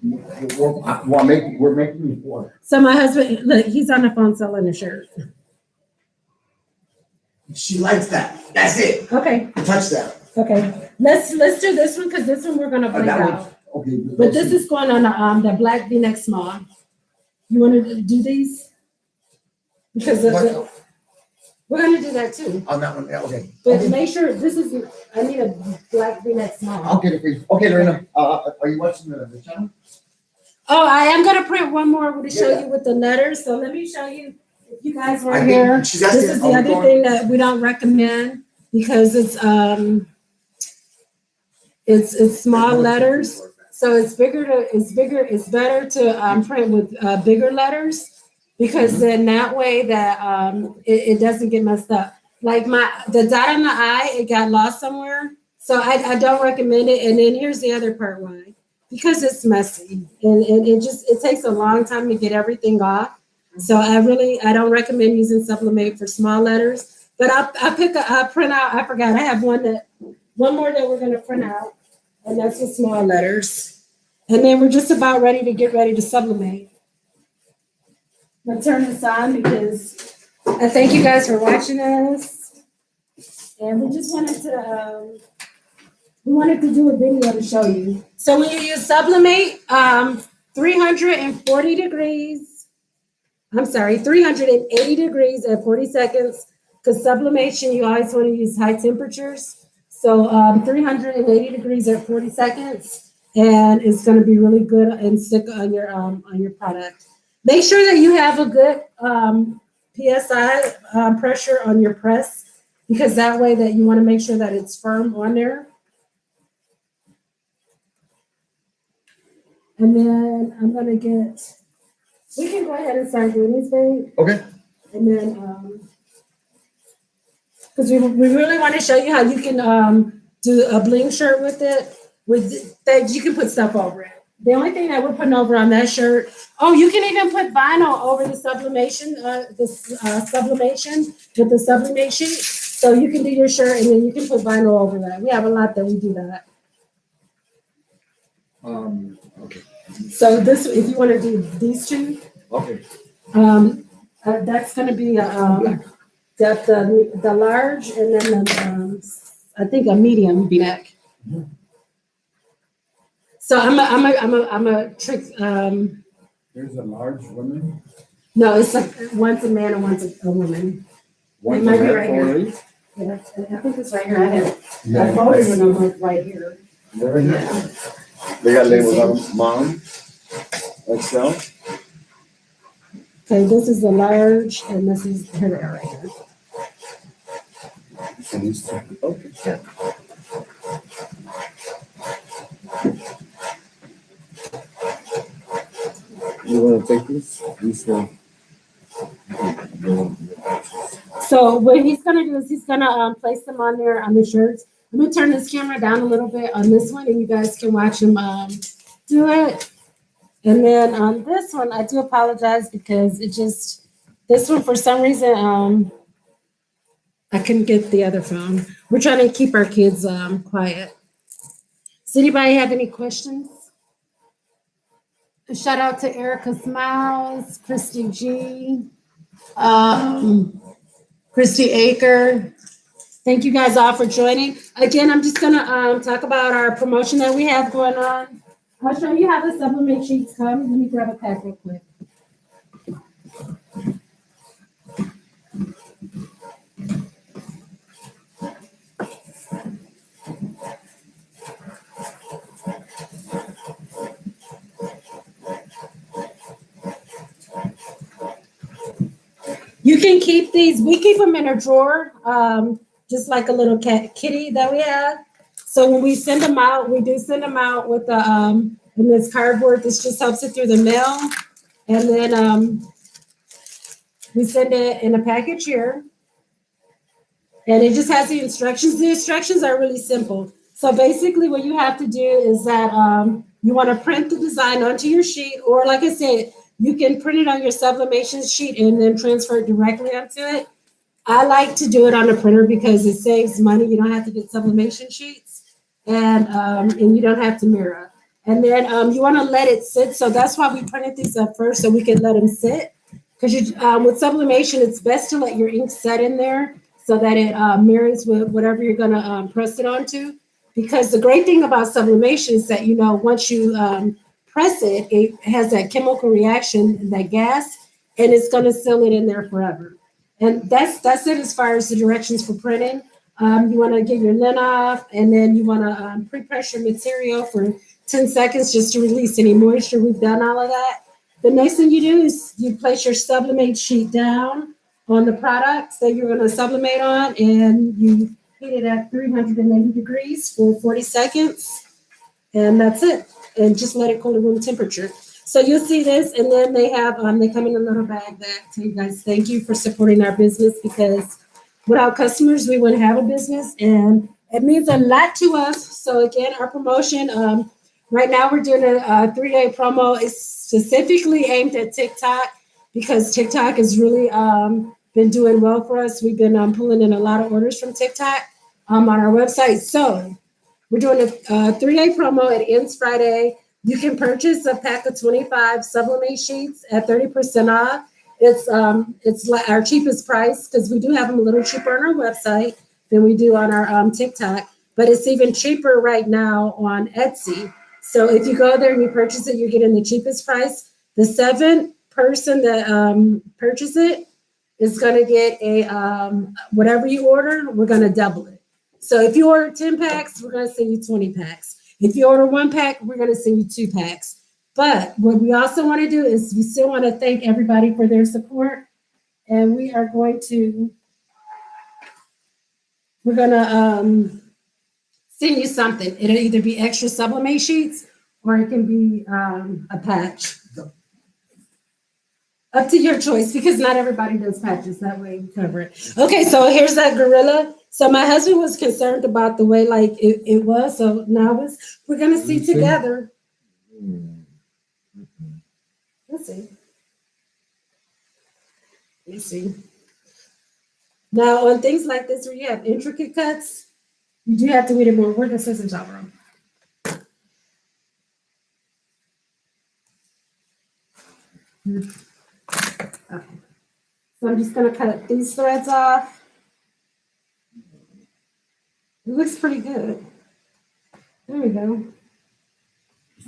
B: We're making you for.
A: So my husband, look, he's on the phone selling a shirt.
B: She likes that. That's it.
A: Okay,
B: Touch that.
A: okay. Let's do this one because this one we're gonna bring
B: that
A: out.
B: one. Okay.
A: But this is going on the black V-neck small. You want to do these? Because we're gonna do that too.
B: On that one. Yeah, okay.
A: But
B: Okay.
A: make sure this is. I need a black V-neck small.
B: I'll get it for you. Okay, Lorena. Are you watching the channel?
A: Oh, I am gonna print one more to show
B: Yeah.
A: you with the letters. So let me show you. If you guys
B: I
A: weren't
B: think
A: here,
B: she's asking,
A: this is the
B: are we
A: other
B: going-
A: thing that we don't recommend because it's small letters. So it's better to print with bigger letters because then that way that it doesn't get messed up. Like the dot on the I, it got lost somewhere. So I don't recommend it. And then here's the other part why. Because it's messy and it takes a long time to get everything off. So I don't recommend using Subli-mate for small letters. But I'll print out, I forgot, I have one more that we're gonna print out. And that's with small letters. And then we're just about ready to sublimate. I'm gonna turn this on because I thank you guys for watching us. And we just wanted to do a video to show you. So when you use sublimate, 380 degrees at 40 seconds. Because sublimation, you always want to use high temperatures. So 380 degrees at 40 seconds, and it's going to be really good and stick on your product. Make sure that you have a good PSI pressure on your press, because that way that you want to make sure that it's firm on there. And then I'm going to we can go ahead and start doing these, babe.
B: Okay.
A: And then, because we really want to show you how you can do a bling shirt with it. That you can put stuff over it. The only thing that we're putting over on that shirt, you can even put vinyl over the sublimation, sublimation with the sublimate sheet. So you can do your shirt and then you can put vinyl over that. We have a lot that we do that.
B: Okay.
A: So this, if you want to do these two,
B: Okay.
A: that's going to be the large and then I think a medium V-neck. So I'm a trick.
B: There's a large woman.
A: No, it's like one's a man and one's a woman.
B: One
A: It might be
B: man,
A: right
B: four
A: here.
B: ladies.
A: Yeah, I think it's right here. I voted with them right here.
B: They're in there. They got labels on them. Mom, XL.
A: Okay, this is the large and this is here they are right here.
B: these two. Okay. Yeah. You wanna take this? These
A: So what he's gonna do is he's gonna place them on there on the shirts. I'm gonna turn this camera down a little bit on this one, and you guys can watch him do it. And then on this one, I do apologize because this one for some reason I couldn't get the other phone. We're trying to keep our kids quiet. Does anybody have any questions? A shout out to Erica Smiles, Christy G, Christy Aker. Thank you guys all for joining. Again, I'm just gonna talk about our promotion that we have going on. I'll show you how the supplement sheets come. Let me grab a pack real quick. You can keep these. We keep them in a drawer, just like a little kitty that we have. So when we send them out, we do send them out with the in this cardboard. This just helps it through the mail, and then we send it in a package here, and it just has the instructions. The instructions are really simple. So basically, what you have to do is that you want to print the design onto your sheet, or like I said, you can print it on your sublimation sheet and then transfer it directly onto it. I like to do it on a printer because it saves money. You don't have to get sublimation sheets, and you don't have to mirror. And then you want to let it sit. So that's why we printed these up first, so we can let them sit. Because with sublimation, it's best to let your ink set in there so that it mirrors with whatever you're going to press it onto. Because the great thing about sublimation is that, once you press it, it has that chemical reaction, that gas, and it's going to seal it in there forever. And that's it as far as the directions for printing. You want to get your lint off, and then you want to pre-press your material for 10 seconds just to release any moisture. We've done all of that. The next thing you do is you place your sublimate sheet down on the products that you're going to sublimate on, and you heat it at 380 degrees for 40 seconds, and that's it. And just let it cool to room temperature. So you'll see this, and then they come in a little bag that tell you guys thank you for supporting our business, because without customers, we wouldn't have a business, and it means a lot to us. So again, our promotion, right now we're doing a 3-day promo. It's specifically aimed at TikTok because TikTok has really been doing well for us. We've been pulling in a lot of orders from TikTok on our website. So we're doing a 3-day promo. It ends Friday. You can purchase a pack of 25 sublimate sheets at 30% off. It's like our cheapest price because we do have them a little cheaper on our website than we do on our TikTok, but it's even cheaper right now on Etsy. So if you go there and you purchase it, you're getting the cheapest price. The 7th person that purchase it is going to get a whatever you order, we're going to double it. So if you order 10 packs, we're going to send you 20 packs. If you order 1 pack, we're going to send you 2 packs. But what we also want to do is we still want to thank everybody for their support. And we're going to send you something. It'll either be extra sublimate sheets or it can be a patch. Up to your choice, because not everybody does patches. That way we cover it. Okay, so here's that gorilla. So my husband was concerned about the way it was. So now we're going to see together. Let's see. Let's see. Now on things like this where you have intricate cuts, you do have to read it more. Where the scissors are from? Okay. So I'm just going to cut these threads off. It looks pretty good. There we go.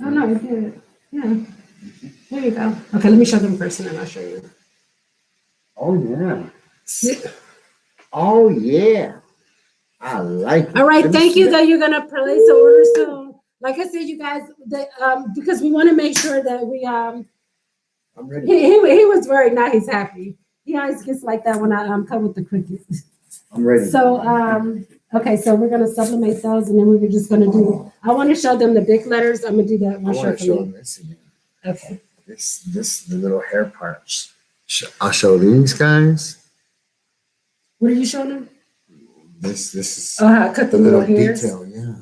A: Oh, no, it did. Yeah. There you go. Okay, let me show them first and then I'll show you.
B: Oh, yeah. Oh, yeah. I like it.
A: All right, thank you that you're going to place an order soon. Like I said, you guys, because we want to make sure that we
B: I'm ready.
A: He was very nice, happy. He always gets like that when I come with the cookies.
B: I'm ready.
A: So, okay, so we're gonna sublimate those and then we're just gonna do, I wanna show them the big letters. I'm gonna do that
B: I
A: one
B: want
A: shot
B: to show
A: for
B: them
A: me.
B: this again.
A: Okay.
B: The little hair parts. I'll show these guys.
A: What are you showing them?
B: This is
A: Oh, how I cut
B: the
A: the little
B: little
A: hairs.
B: detail. Yeah.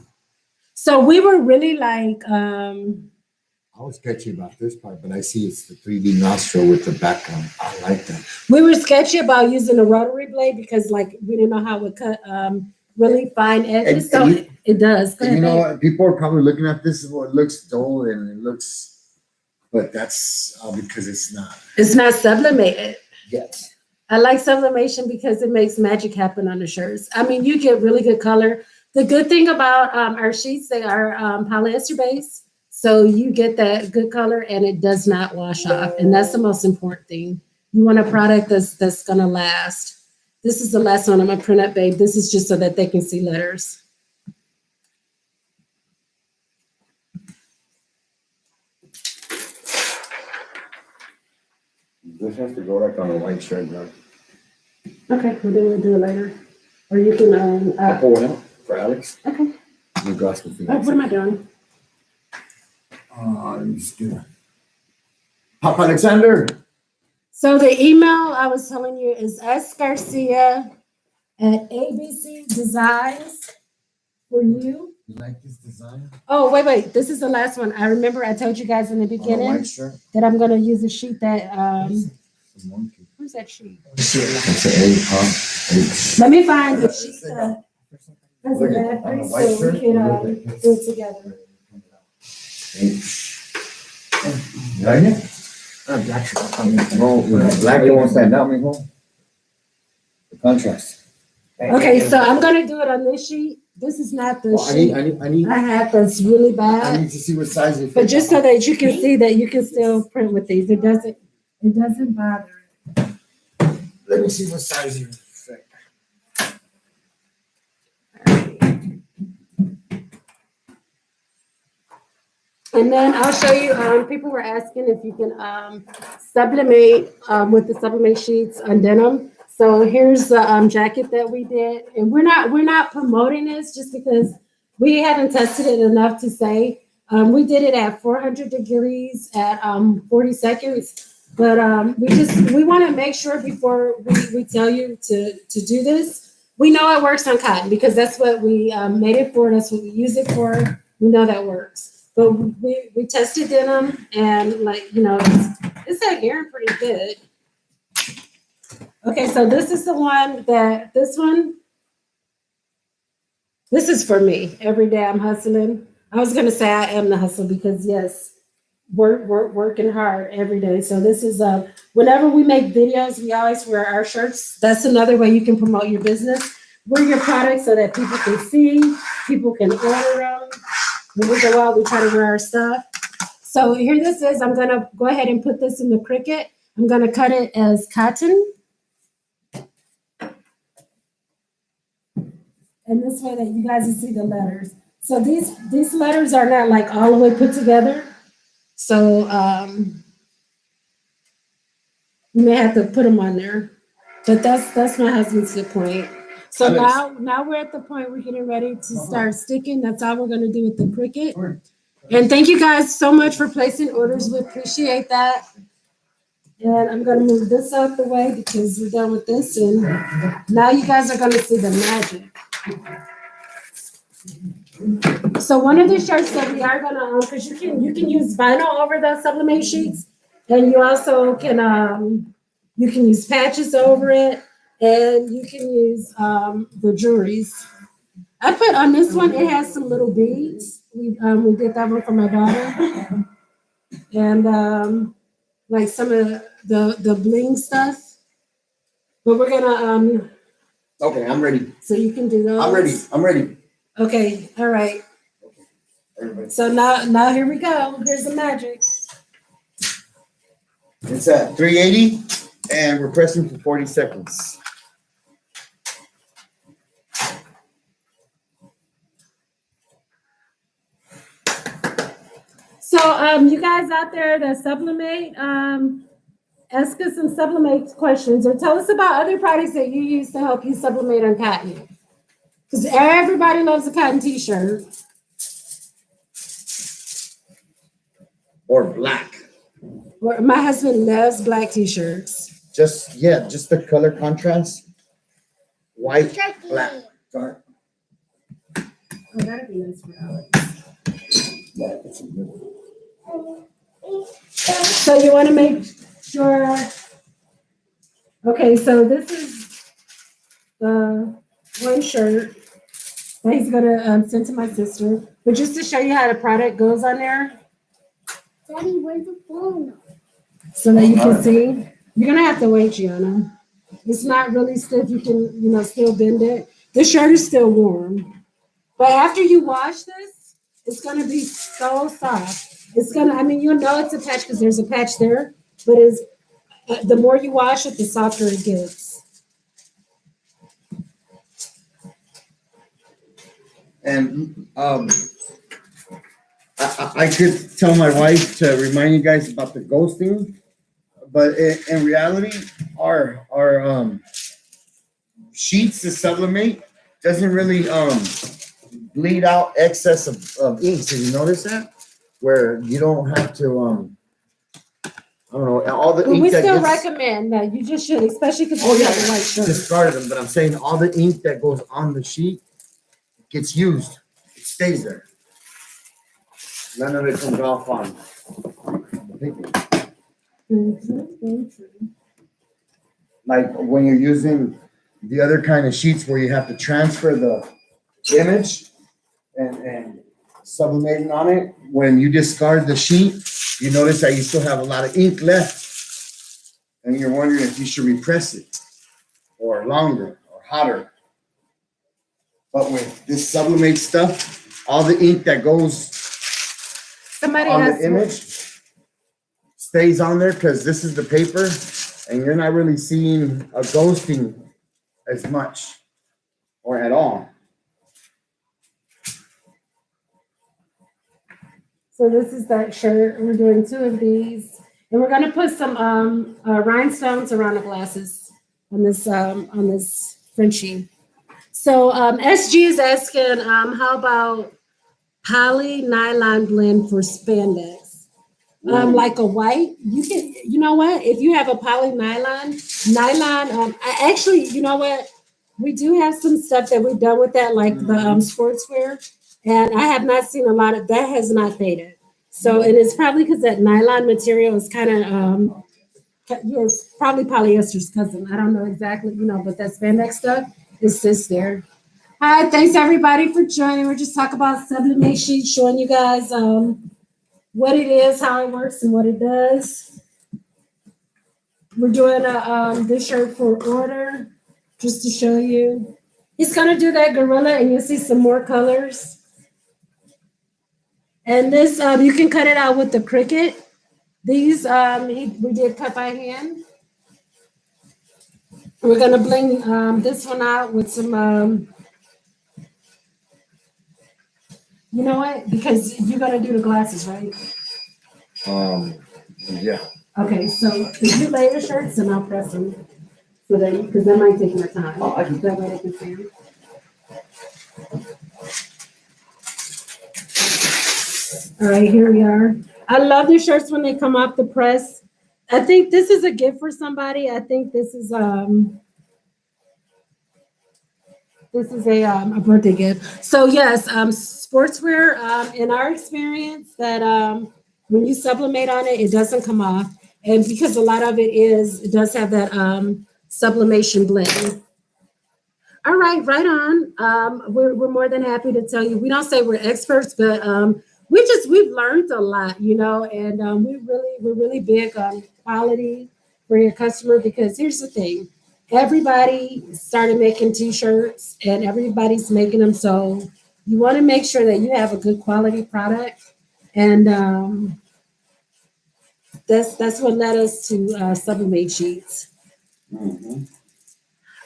A: So we were really like,
B: I was sketchy about this part, but I see it's the 3D nostril with the background. I like that.
A: we were sketchy about using a rotary blade because like we didn't know how it would cut really fine edges.
B: And
A: So
B: you-
A: it does. Go
B: And you
A: ahead,
B: know
A: babe.
B: what? People are probably looking at this. Well, it looks dull and it looks, but that's because it's not.
A: It's not sublimated.
B: Yes.
A: I like sublimation because it makes magic happen on the shirts. I mean, you get really good color. The good thing about our sheets, they are polyester based. So you get that good color and it does not wash off. And that's the most important thing. You want a product that's gonna last. This is the last one I'm gonna print up, babe. This is just so that they can see letters.
B: This has to go like on a white shirt, no?
A: Okay, well then we'll do it later. Or you can
B: I'll pull one out for Alex.
A: okay.
B: You guys can figure
A: Oh, what am I doing?
B: Let me just do that. Pop Alexander.
A: So the email I was telling you is sgarcia@ABC Designs for you.
B: You like this design?
A: Oh, wait. This is the last one. I remember I told you guys in the
B: On a
A: beginning
B: white shirt.
A: that I'm gonna use a sheet that
B: It's a monkey.
A: where's that sheet?
B: It's an egg, huh?
A: Let me find the sheet that has a
B: Look at-
A: bad
B: on a
A: face
B: white
A: so we
B: shirt,
A: can
B: look at
A: do it together.
B: You like it? No, the black one won't stand out, mijo. The contrast.
A: Okay, so I'm gonna do it on this sheet. This is not the
B: Well,
A: sheet I have that's really
B: I
A: bad.
B: need to see what size it
A: But
B: fits.
A: just so that you can see that you can still print with these. It doesn't bother.
B: Let me see what size you fit.
A: And then I'll show you, people were asking if you can sublimate with the sublimate sheets on denim. So here's the jacket that we did. And we're not promoting this just because we haven't tested it enough to say. We did it at 400 degrees at 40 seconds. But we want to make sure before we tell you to do this, we know it works on cotton because that's what we made it for. That's what we use it for. We know that works. But we tested denim and it's adhering pretty good. Okay, so this is the one this is for me. Every day I'm hustling. I was gonna say I am the hustle because yes, working hard every day. So this is whenever we make videos, we always wear our shirts. That's another way you can promote your business. Wear your products so that people can see, people can order them. When we go out, we try to wear our stuff. So here this is. I'm gonna go ahead and put this in the Cricut. I'm gonna cut it as cotton. And this way that you guys can see the letters. So these letters are not like all the way put together. So you may have to put them on there. But that's my husband's good point. So now we're at the point we're getting ready to start sticking. That's all we're gonna do with the Cricut. And thank you guys so much for placing orders. We appreciate that. And I'm gonna move this out the way because we're done with this. And now you guys are gonna see the magic. So one of the shirts that we are gonna, because you can use vinyl over the sublimate sheets, and you also can use patches over it, and you can use the jewelries. I put on this one, it has some little beads. We did that one for my daughter, and like some of the bling stuff. But we're gonna
B: Okay, I'm ready.
A: so you can do those.
B: I'm ready.
A: Okay, all right.
B: Everybody.
A: So now here we go. Here's the magic.
B: It's at 380 and we're pressing for 40 seconds.
A: So you guys out there that sublimate, ask us some sublimate questions, or tell us about other products that you use to help you sublimate on cotton. Because everybody loves a cotton t-shirt.
B: Or black.
A: Or my husband loves black t-shirts.
B: Just the color contrast. White,
C: Turkey.
B: black, dark.
A: Oh, that'd be nice for Alex.
B: Yeah, that's a good one.
A: So you want to make sure. Okay, so this is the one shirt that he's gonna send to my sister. But just to show you how the product goes on there,
C: Daddy, where's the phone?
A: so that you can see. You're gonna have to wait, Gianna. It's not really stiff. You can, still bend it. The shirt is still warm. But after you wash this, it's gonna be so soft. It's gonna, you'll know it's a patch because there's a patch there, but the more you wash it, the softer it gets.
D: And I could tell my wife to remind you guys about the ghosting, but in reality, our sheets to sublimate doesn't really
B: Bleed out excess of ink. Did you notice that? Where you don't have to I don't know, all the
A: But
B: ink
A: we
B: that
A: still
B: gets
A: recommend that you just should, especially because
B: Oh
A: you
B: yeah,
A: have a white shirt.
B: discarded them, but I'm saying all the ink that goes on the sheet gets used. It stays there. None of it comes off on the paper. Like when you're using the other kind of sheets where you have to transfer the image and sublimating on it, when you discard the sheet, you notice that you still have a lot of ink left. And you're wondering if you should repress it or longer or hotter. But with this sublimate stuff, all the ink that goes
A: Somebody
B: on
A: has
B: the image stays on there because this is the paper and you're not really seeing a ghosting as much or at all.
A: So this is that shirt. We're doing 2 of these, and we're gonna put some rhinestones around the glasses on this Frenchie. So SG is asking, how about poly nylon blend for spandex? Like a white, you can. You know what? If you have a poly nylon, I actually, you know what? We do have some stuff that we've done with that, like the sportswear. And I have not seen a lot of that has not faded. So, and it's probably because that nylon material is kind of, it's probably polyester's cousin. I don't know exactly, but that spandex stuff is sits there. Hi, thanks everybody for joining. We're just talking about sublimate sheets, showing you guys what it is, how it works, and what it does. We're doing this shirt for order, just to show you. He's gonna do that gorilla, and you'll see some more colors. And this, you can cut it out with the Cricut. These, we did cut by hand. We're gonna bling this one out with some, you know what? Because you're gonna do the glasses, right?
B: Yeah.
A: Okay, so if you lay the shirts, and I'll press them. So that, because that might take more time.
B: Oh, I can-
A: That way they can see them. All right, here we are. I love the shirts when they come off the press. I think this is a gift for somebody. I think this is a birthday gift. So yes, sportswear. In our experience, that when you sublimate on it, it doesn't come off, and because a lot of it does have that sublimation blend. All right, right on. We're more than happy to tell you. We don't say we're experts, but we've learned a lot, and we're really big on quality for your customer, because here's the thing. Everybody started making t-shirts and everybody's making them. So you want to make sure that you have a good quality product. And that's what led us to sublimate sheets.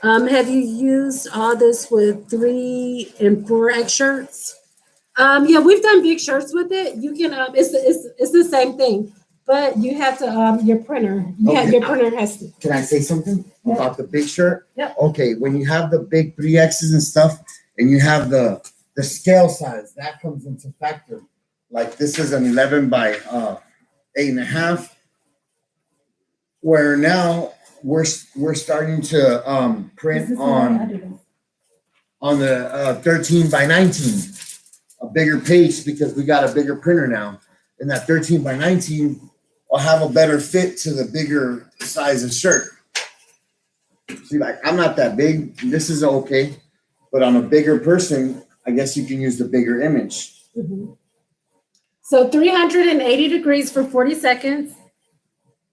A: Have you used all this with 3 and 4X shirts? Yeah, we've done big shirts with it. You can, it's the same thing. but you have to, your printer,
B: Okay.
A: your printer has to.
B: Can I say something
A: Yeah.
B: about the big shirt?
A: Yeah.
B: Okay, when you have the big 3X's and stuff, and you have the scale size, that comes into factor. Like this is an 11 by 8.5. Where now we're starting to print on the 13 by 19, a bigger page because we got a bigger printer now. And that 13 by 19 will have a better fit to the bigger size of shirt. See, like I'm not that big. This is okay. But on a bigger person, I guess you can use the bigger image.
A: Mhm. So 380 degrees for 40 seconds.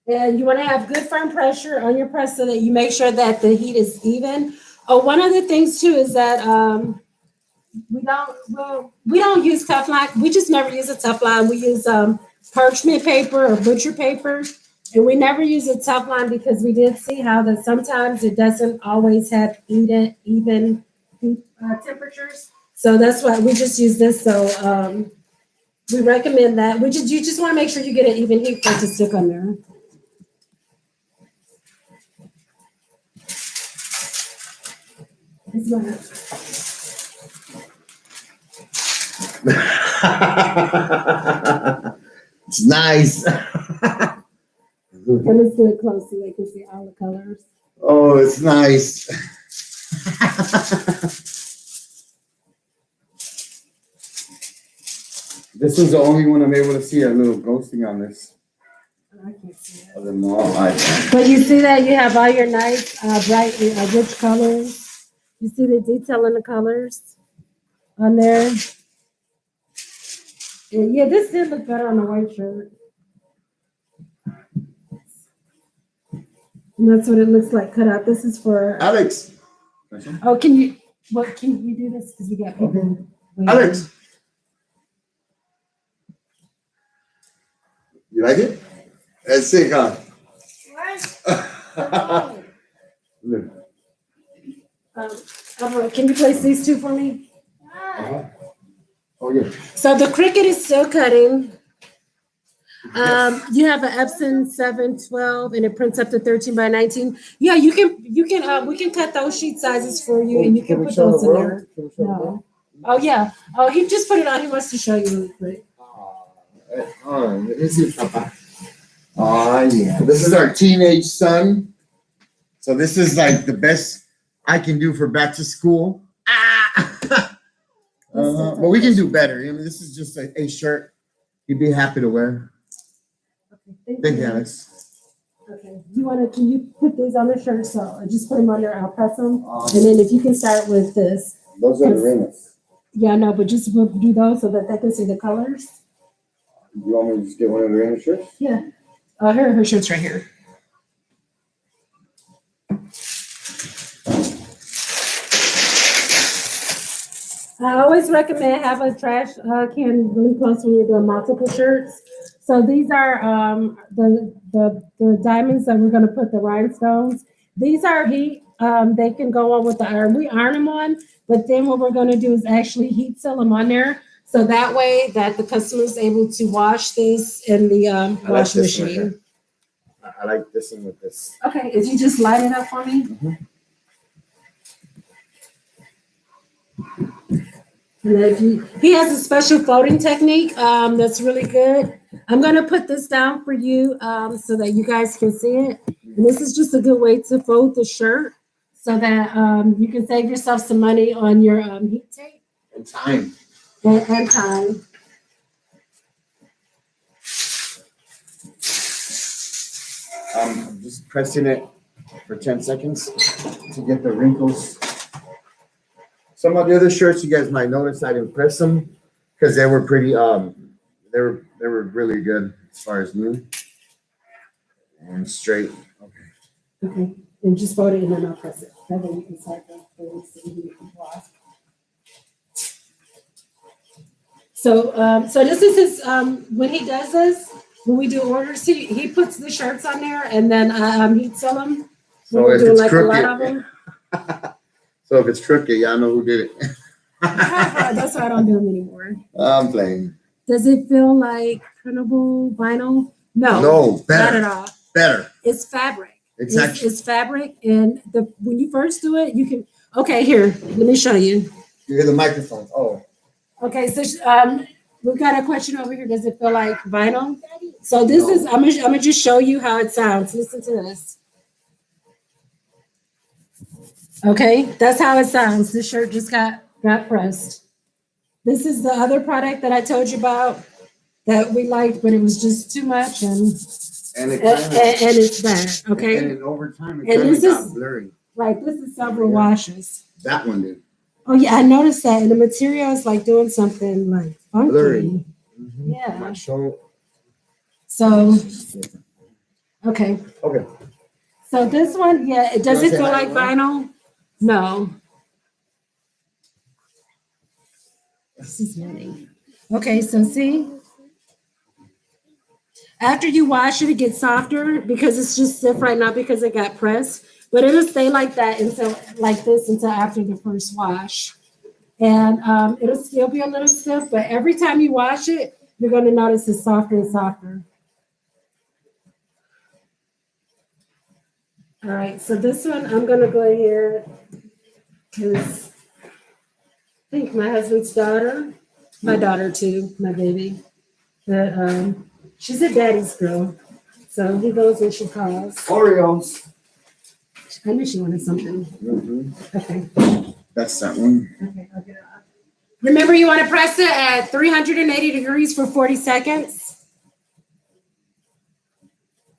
A: And you want to have good firm pressure on your press so that you make sure that the heat is even. Oh, one of the things too is that we don't use Teflon. We just never use a Teflon. We use parchment paper or butcher paper, and we never use a Teflon because we did see how that sometimes it doesn't always have even heat temperatures. So that's why we just use this. So we recommend that. You just want to make sure you get an even heat for it to stick on there. It's
B: nice.
A: And let's do it close so they can see all the colors.
B: Oh, it's nice. This is the only one I'm able to see a little ghosting on this.
A: I can't see it.
B: Of them all, I can.
A: But you see that you have all your nice, bright, rich colors. You see the detail in the colors on there. And yeah, this did look better on the white shirt. And that's what it looks like cut out. This is for.
B: Alex.
A: Oh, can you do this? Because we got people. waiting.
B: Alex. You like it? Let's see, huh? Look.
A: Alvaro, can you place these two for me?
B: Uh-huh. Oh, yeah.
A: So the Cricut is still cutting. You have an Epson 712 and it prints up to 13 by 19. Yeah, we can cut those sheet sizes for you and you can put those in there. No. Oh yeah. Oh, he just put it on. He wants to show you really quick.
B: Oh, this is Papa. Oh, yeah. This is our teenage son. So this is like the best I can do for back to school. But we can do better. I mean, this is just a shirt he'd be happy to wear.
A: Okay,
B: Thank you, Alex.
A: Okay. Can you put these on the shirt? So just put them under. I'll press them. And then if you can start with this.
B: Those are the rings.
A: Yeah, no, but just do those so that they can see the colors.
B: You want me to just get one of the ring shirts?
A: Yeah. Her shirt's right here. I always recommend have a trash can really close when you're doing multiple shirts. So these are the diamonds that we're going to put the rhinestones. These are heat. They can go on with the iron. We iron them on, but then what we're going to do is actually heat seal them on there. So that way that the customer is able to wash this in the wash machine.
B: I like this one with this.
A: Okay, if you just light it up for me. And if he has a special folding technique that's really good. I'm gonna put this down for you so that you guys can see it. And this is just a good way to fold the shirt so that you can save yourself some money on your heat tape.
B: And time.
A: And time.
B: I'm just pressing it for 10 seconds to get the wrinkles. Some of the other shirts you guys might notice I didn't press them because they were pretty they were really good as far as new and straight.
A: Okay. And just fold it and then I'll press it. That way you can start the wash. So this is his when he does this, when we do orders, he puts the shirts on there and then he'd sell them.
B: So if it's crooked,
A: a lot of them.
B: So if it's crooked, y'all know who did it.
A: That's why I don't do them anymore.
B: I'm playing.
A: Does it feel like printable vinyl? No,
B: No,
A: not
B: better,
A: at all.
B: better.
A: It's fabric.
B: It's actually,
A: It's fabric, and when you first do it, you can. Okay, here, let me show you.
B: you hear the microphone. Oh,
A: Okay, so we've got a question over here. Does it feel like vinyl? So this
B: No.
A: is. I'm gonna just show you how it sounds. Listen to this. Okay, that's how it sounds. This shirt just got pressed. This is the other product that I told you about that we liked, but it was just too much, and
B: and
A: it's bad. Okay,
B: and over time, it
A: And
B: kind of
A: this
B: got
A: is-
B: blurry.
A: right. This is several
B: Yeah.
A: washes.
B: That one did.
A: Oh yeah, I noticed that, and the material is like doing something like funky.
B: Blurry.
A: Yeah.
B: Might show.
A: So okay.
B: Okay.
A: So this one, yeah, it does
B: You
A: it
B: wanna
A: feel
B: say
A: like vinyl? No. This is money. Okay, so see, after you wash it, it gets softer because it's just stiff right now because it got pressed. But it'll stay like that until after the first wash, and it'll still be a little stiff. But every time you wash it, you're going to notice it's softer and softer. All right, so this one I'm going to go ahead because I think my husband's daughter, my daughter too, my baby, that she's a daddy's girl, so he goes when she calls.
B: Oreos.
A: I knew she wanted something.
B: Mm-hmm.
A: Okay,
B: That's that one.
A: okay, I'll get it off. Remember, you want to press it at 380 degrees for 40 seconds.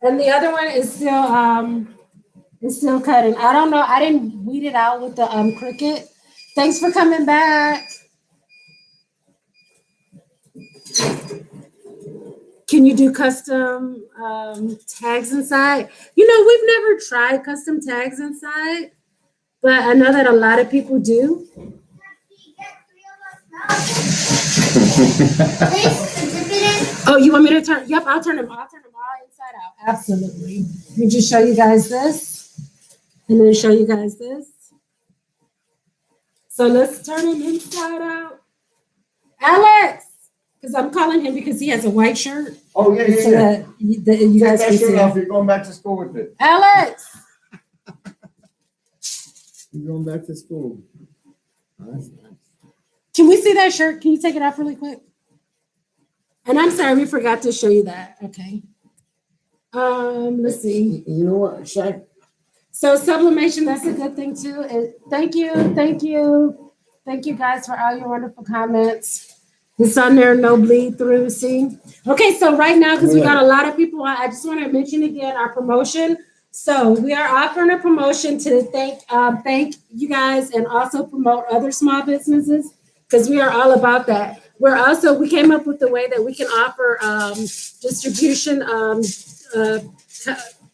A: And the other one is still cutting. I don't know. I didn't weed it out with the Cricut. Thanks for coming back. Can you do custom tags inside? You know, we've never tried custom tags inside, but I know that a lot of people do. Oh, you want me to turn? Yep, I'll turn them all inside out. Absolutely. Let me just show you guys this, and then show you guys this. So let's turn him inside out. Alex, because I'm calling him because he has a white shirt.
B: Oh, yeah,
A: So that you
B: Take
A: guys
B: that
A: can
B: shirt
A: see.
B: off. You're going back to school with it.
A: Alex,
D: You're going back to school.
A: can we see that shirt? Can you take it off really quick? And I'm sorry, we forgot to show you that. Okay. Let's see.
D: You know what, Shaq?
A: So sublimation, that's a good thing too. And thank you guys for all your wonderful comments. It's on there, no bleed through. See, okay. So right now, because we got a lot of people, I just want to mention again our promotion. So we are offering a promotion to thank you guys and also promote other small businesses because we are all about that. We came up with a way that we can offer distribution,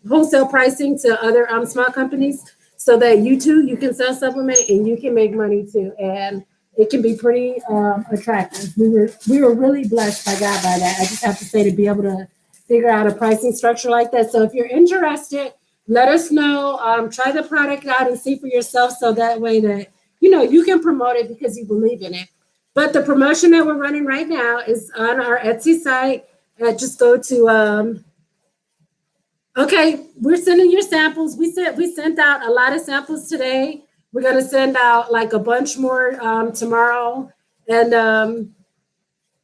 A: wholesale pricing to other small companies so that you can sell Subli-mate and you can make money too. And it can be pretty attractive. We were really blessed by God by that. I just have to say, to be able to figure out a pricing structure like that. So if you're interested, let us know. Try the product out and see for yourself so that way that you can promote it because you believe in it. But the promotion that we're running right now is on our Etsy site. Just go to okay, we're sending your samples. We sent out a lot of samples today. We're gonna send out like a bunch more tomorrow. And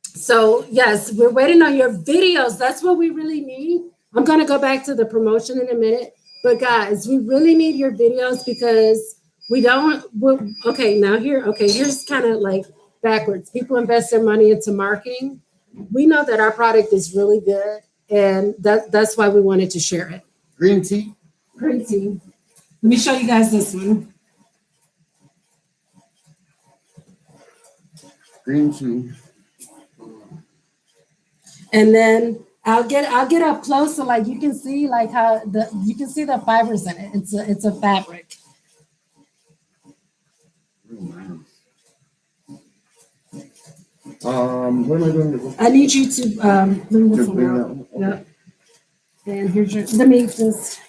A: so yes, we're waiting on your videos. That's what we really need. I'm gonna go back to the promotion in a minute. But guys, we really need your videos because here's kind of like backwards. People invest their money into marketing. We know that our product is really good. And that's why we wanted to share it.
B: Green tea.
A: Green tea. Let me show you guys this one.
B: Green tea.
A: And then I'll get up close so like you can see like how you can see the fibers in it. It's a fabric.
B: What am I doing with this?
A: I need you to bring this
B: Just
A: one
B: bring
A: out.
B: that one?
A: Yep. And here's let me just.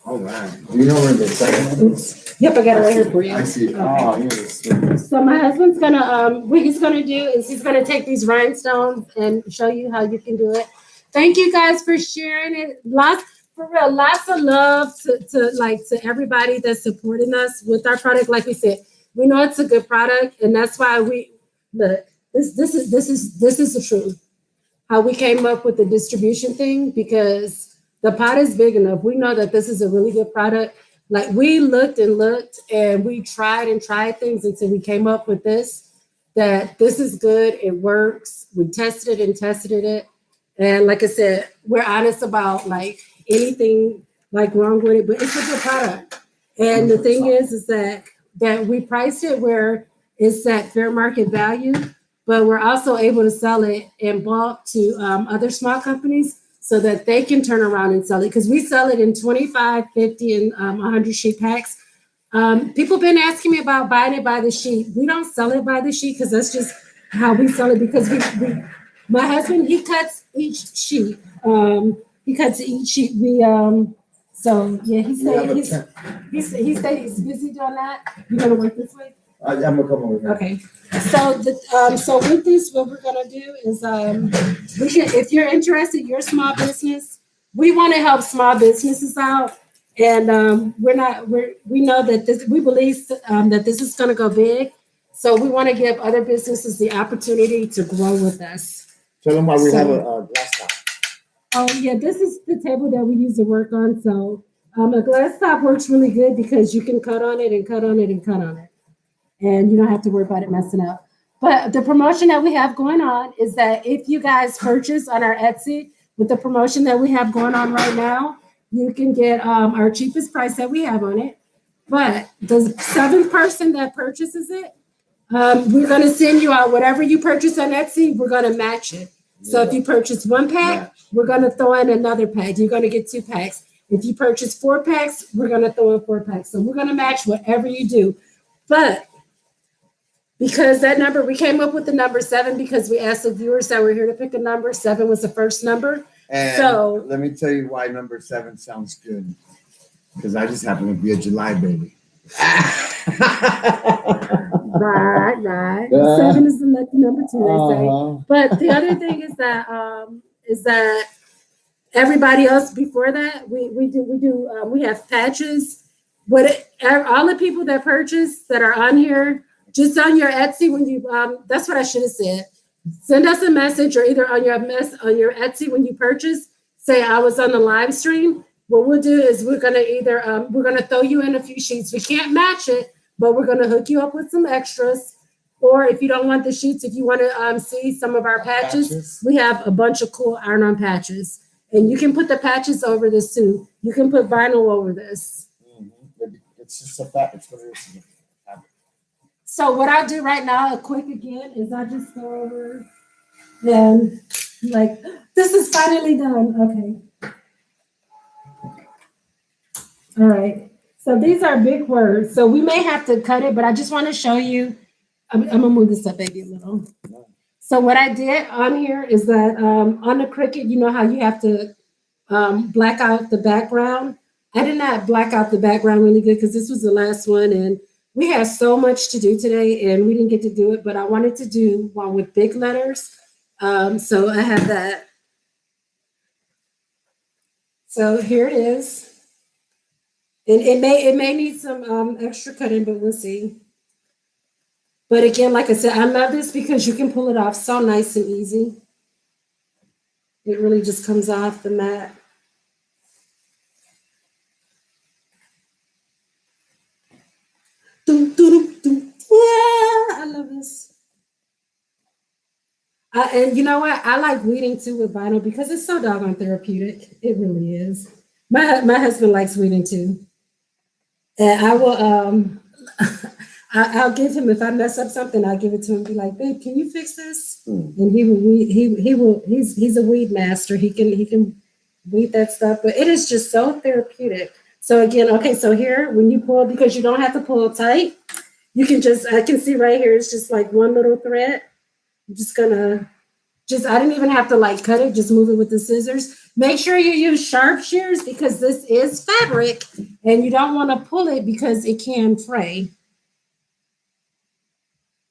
B: All right. Do you know where the second one is?
A: Oops. Yep, I got it right here for you.
B: I see it.
A: Okay.
B: Oh, here it is.
A: So my husband's gonna what he's gonna do is he's gonna take these rhinestones and show you how you can do it. thank you guys for sharing it. Lots for real, lots of love to everybody that's supporting us with our product. Like we said, we know it's a good product, and that's why we look. This is the truth. How we came up with the distribution thing because the pot is big enough. We know that this is a really good product. Like we looked and looked and we tried and tried things until we came up with this, that this is good, it works. We tested it and tested it. And like I said, we're honest about like anything like wrong with it, but it's a good product. And the thing is that we priced it where it's at fair market value, but we're also able to sell it in bulk to other small companies so that they can turn around and sell it. Because we sell it in 25, 50, and 100 sheet packs. People been asking me about buying it by the sheet. We don't sell it by the sheet because that's just how we sell it. Because my husband, he cuts each sheet. He cuts each sheet. So yeah, he said he's busy doing that. You gonna work this way?
B: I'm gonna come over here.
A: Okay. So with this, what we're gonna do is if you're interested, you're a small business. We want to help small businesses out, and we know that we believe that this is gonna go big. So we want to give other businesses the opportunity to grow with us.
B: Tell them why we have
A: So-
B: a glass top.
A: Oh yeah, this is the table that we use to work on. So a glass top works really good because you can cut on it and cut on it and cut on it. And you don't have to worry about it messing up. But the promotion that we have going on is that if you guys purchase on our Etsy with the promotion that we have going on right now, you can get our cheapest price that we have on it. But the seventh person that purchases it, we're going to send you out whatever you purchase on Etsy, we're going to match it. So if you purchase one pack, we're going to throw in another pack. You're going to get 2 packs. If you purchase 4 packs, we're going to throw in 4 packs. So we're going to match whatever you do. But because that number, we came up with the number 7 because we asked the viewers that were here to pick a number. 7 was the first number.
B: And
A: So-
B: let me tell you why number 7 sounds good. Because I just happen to be a July baby.
A: Right. 7 is the lucky number 2, they say.
B: Uh-huh.
A: But the other thing is that everybody else before that, we have patches. All the people that purchase that are on here, just on your Etsy, when you that's what I should have said. Send us a message or either on your Etsy when you purchase, say I was on the live stream. What we'll do is we're gonna throw you in a few sheets. We can't match it, but we're gonna hook you up with some extras. Or if you don't want the sheets, if you want to see some of our patches, we have a bunch of cool iron-on patches. And you can put the patches over this too. You can put vinyl over this.
B: Mm-hmm. It's just a fact. It's what it is.
A: So what I'll do right now, quick again, is I just go over and like, this is finally done. Okay. All right. So these are big words. So we may have to cut it, but I just want to show you. I'm gonna move this up maybe a little. So what I did on here is that on the Cricut, you know how you have to black out the background. I did not black out the background really good because this was the last one and we had so much to do today and we didn't get to do it, but I wanted to do one with big letters. So I have that. So here it is. And it may need some extra cutting, but we'll see. But again, like I said, I love this because you can pull it off so nice and easy. It really just comes off the mat. Dum, dum, dum. I love this. And you know what? I like weeding too with vinyl because it's so doggone therapeutic. It really is. My husband likes weeding too. And I will I'll give him, if I mess up something, I'll give it to him and be like, babe, can you fix this? And he's a weed master. He can weed that stuff, but it is just so therapeutic. So again, okay, so here, when you pull, because you don't have to pull tight, you can I can see right here, it's just like one little thread. I'm just gonna, I didn't even have to like cut it, just move it with the scissors. Make sure you use sharp shears because this is fabric and you don't want to pull it because it can fray.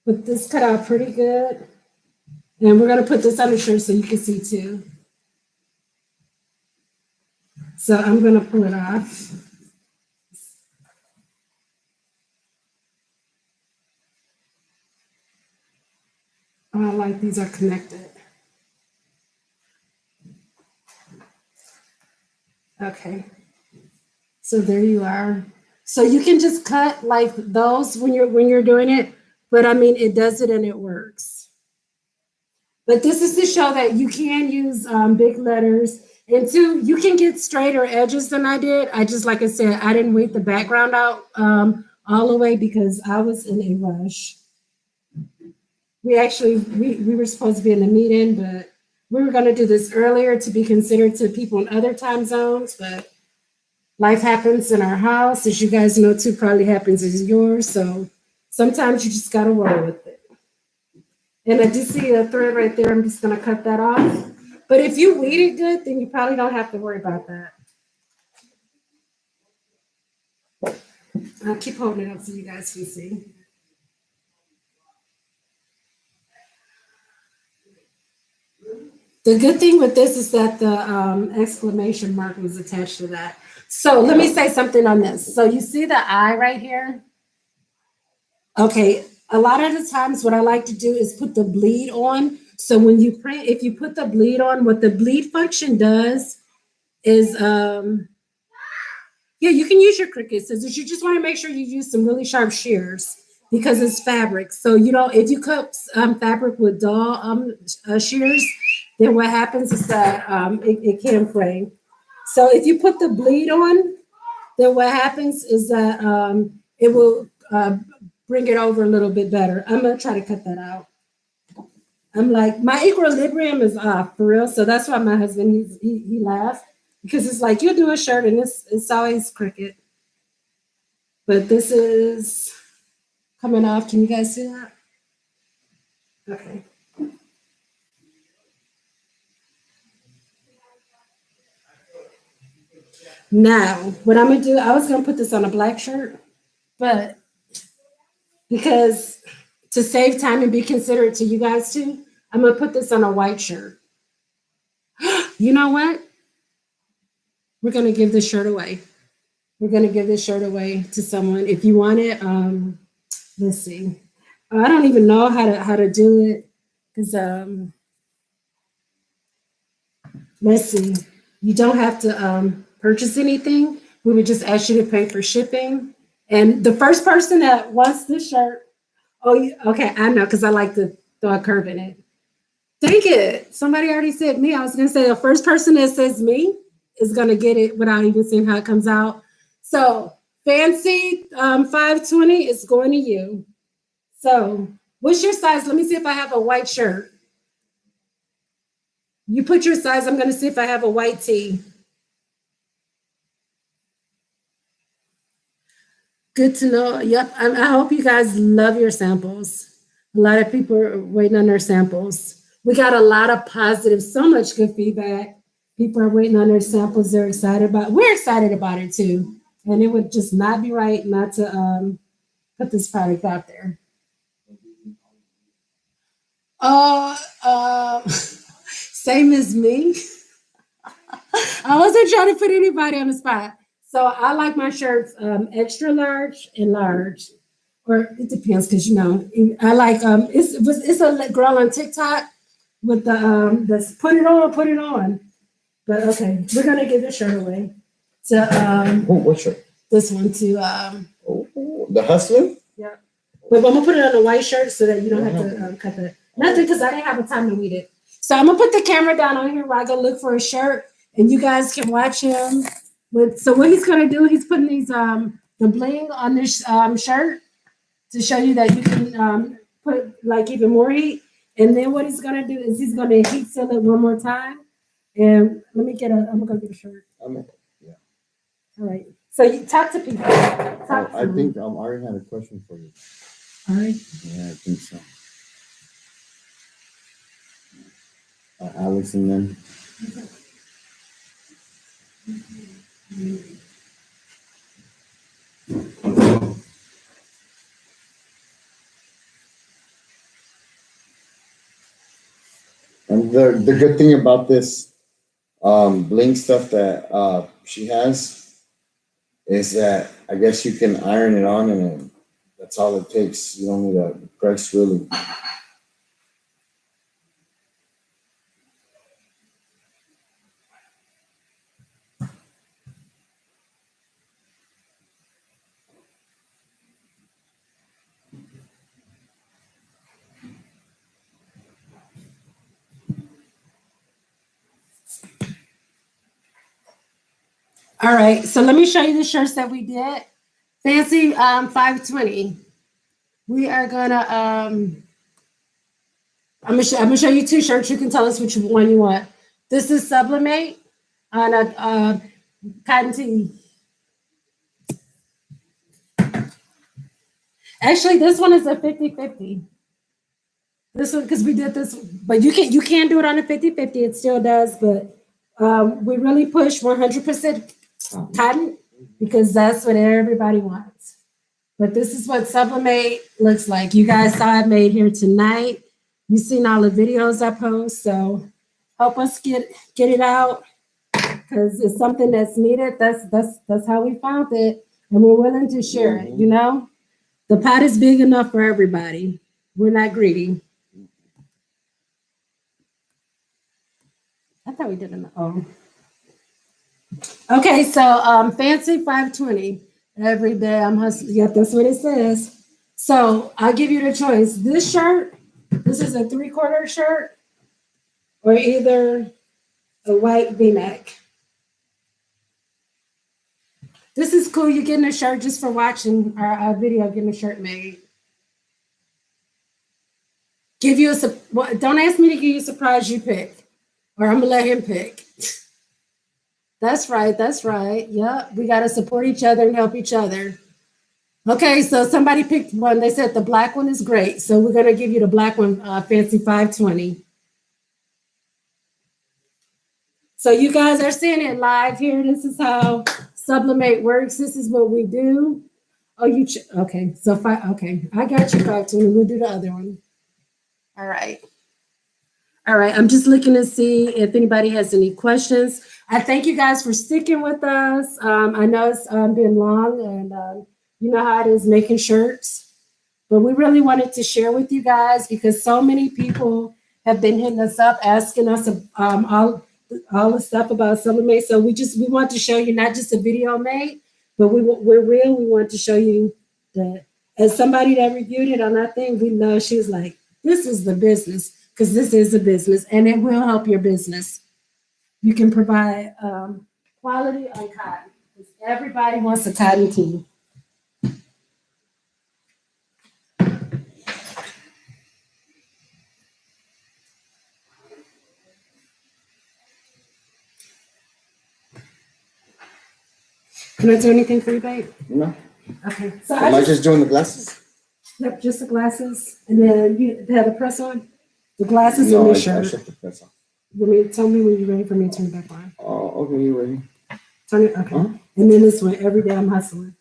A: But this cut out pretty good. And we're going to put this on the shirt so you can see too. So I'm gonna pull it off. Oh, I like these are connected. Okay. So there you are. So you can just cut like those when you're doing it, but I mean it does it and it works. But this is to show that you can use big letters. And two, you can get straighter edges than I did. I just, like I said, I didn't wait the background out all the way because I was in a rush. We were supposed to be in a meeting, but we were going to do this earlier to be considered to people in other time zones. But life happens in our house, as you guys know too, probably happens in yours. So sometimes you just got to roll with it. And I do see a thread right there. I'm just going to cut that off. But if you weed it good, then you probably don't have to worry about that. I'll keep holding it up so you guys can see. The good thing with this is that the exclamation mark was attached to that. So let me say something on this. So you see the eye right here? Okay, a lot of the times what I like to do is put the bleed on. So when you print, if you put the bleed on, what the bleed function does is, yeah, you can use your Cricut scissors. You just want to make sure you use some really sharp shears because it's fabric. So you know, if you cut fabric with dull shears, then what happens is that it can fray. So if you put the bleed on, then what happens is that it will bring it over a little bit better. I'm gonna try to cut that out. I'm like, my equilibrium is off for real. So that's why my husband, he laughs because it's like, you do a shirt and it's always Cricut. But this is coming off. Can you guys see that? Okay. Now, what I'm gonna do, I was gonna put this on a black shirt, but because to save time and be considerate to you guys too, I'm gonna put this on a white shirt. You know what? We're gonna give this shirt away. We're gonna give this shirt away to someone. If you want it, let's see. I don't even know how to do it because let's see. You don't have to purchase anything. We would just ask you to pay for shipping. And the first person that wants this shirt, okay, I know because I like to throw a curve in it. Thank it. Somebody already said me. I was gonna say the first person that says me is gonna get it without even seeing how it comes out. So fancy 520 is going to you. So what's your size? Let me see if I have a white shirt. You put your size. I'm gonna see if I have a white tee. Good to know. Yep. I hope you guys love your samples. A lot of people are waiting on their samples. We got a lot of positive, so much good feedback. People are waiting on their samples. They're excited about. We're excited about it too. And it would just not be right not to put this product out there. Same as me. I wasn't trying to put anybody on the spot. So I like my shirts extra large and large, or it depends because you know I like it's a girl on TikTok with the this put it on. But okay, we're gonna give this shirt away to
B: What shirt?
A: this one to
B: The Hustler?
A: yeah. But I'm gonna put it on a white shirt so that you don't have to cut the nothing because I didn't have a time to weed it. So I'm gonna put the camera down on here while I go look for a shirt, and you guys can watch him. So what he's gonna do, he's putting these the bling on this shirt to show you that you can put like even more heat. And then what he's gonna do is he's gonna heat seal it one more time. And I'm gonna go get a shirt.
B: Yeah.
A: All right. So you talk to people. Talk to
D: I
A: them.
D: think I already had a question for you.
A: All right.
D: Yeah, I think so. Alex and then. And the good thing about this bling stuff that she has is that I guess you can iron it on and then that's all it takes. You don't need a press really.
A: All right, so let me show you the shirts that we did. Fancy 520. We are gonna I'm gonna show you two shirts. You can tell us which one you want. This is Subli-mate on a cotton tee. Actually, this one is a 50-50. This one, because we did this, but you can do it on a 50-50. It still does, but we really push 100% cotton because that's what everybody wants. But this is what Subli-mate looks like. You guys saw it made here tonight. You've seen all the videos I post, so help us get it out because it's something that's needed. That's how we found it, and we're willing to share it. You know, the pot is big enough for everybody. We're not greedy. I thought we did an Okay, so fancy 520. Every day I'm hustling. Yep, that's what it says. So I'll give you the choice. This shirt, this is a 3/4 shirt, or either a white V-neck. This is cool. You're getting a shirt just for watching our video, getting a shirt made. Give you don't ask me to give you a surprise, you pick. Or I'm gonna let him pick. That's right. That's right. Yep. We got to support each other and help each other. Okay. So somebody picked one. They said the black one is great. So we're going to give you the black one, fancy 520. So you guys are seeing it live here. This is how Subli-mate works. This is what we do. Oh, okay. So okay. I got you 520. We'll do the other one. All right. All right, I'm just looking to see if anybody has any questions. I thank you guys for sticking with us. I know it's been long and you know how it is making shirts, but we really wanted to share with you guys because so many people have been hitting us up, asking us all the stuff about Subli-mate. So we want to show you not just a video made, but we're real. We want to show you that as somebody that reviewed it on that thing, we know she was like, this is the business. Because this is a business and it will help your business. You can provide quality on cotton. Because everybody wants a cotton tee. Can I do anything for you, babe?
D: No.
A: Okay. So
D: Am I just doing the glasses?
A: Yep, just the glasses. And then you had a press on? The glasses
D: No,
A: and the
D: I
A: shirt.
D: shut the press on.
A: Tell me when you're ready for me to turn it back on.
D: Oh, okay, you ready?
A: Turn it, okay. And then this one, every day I'm hustling.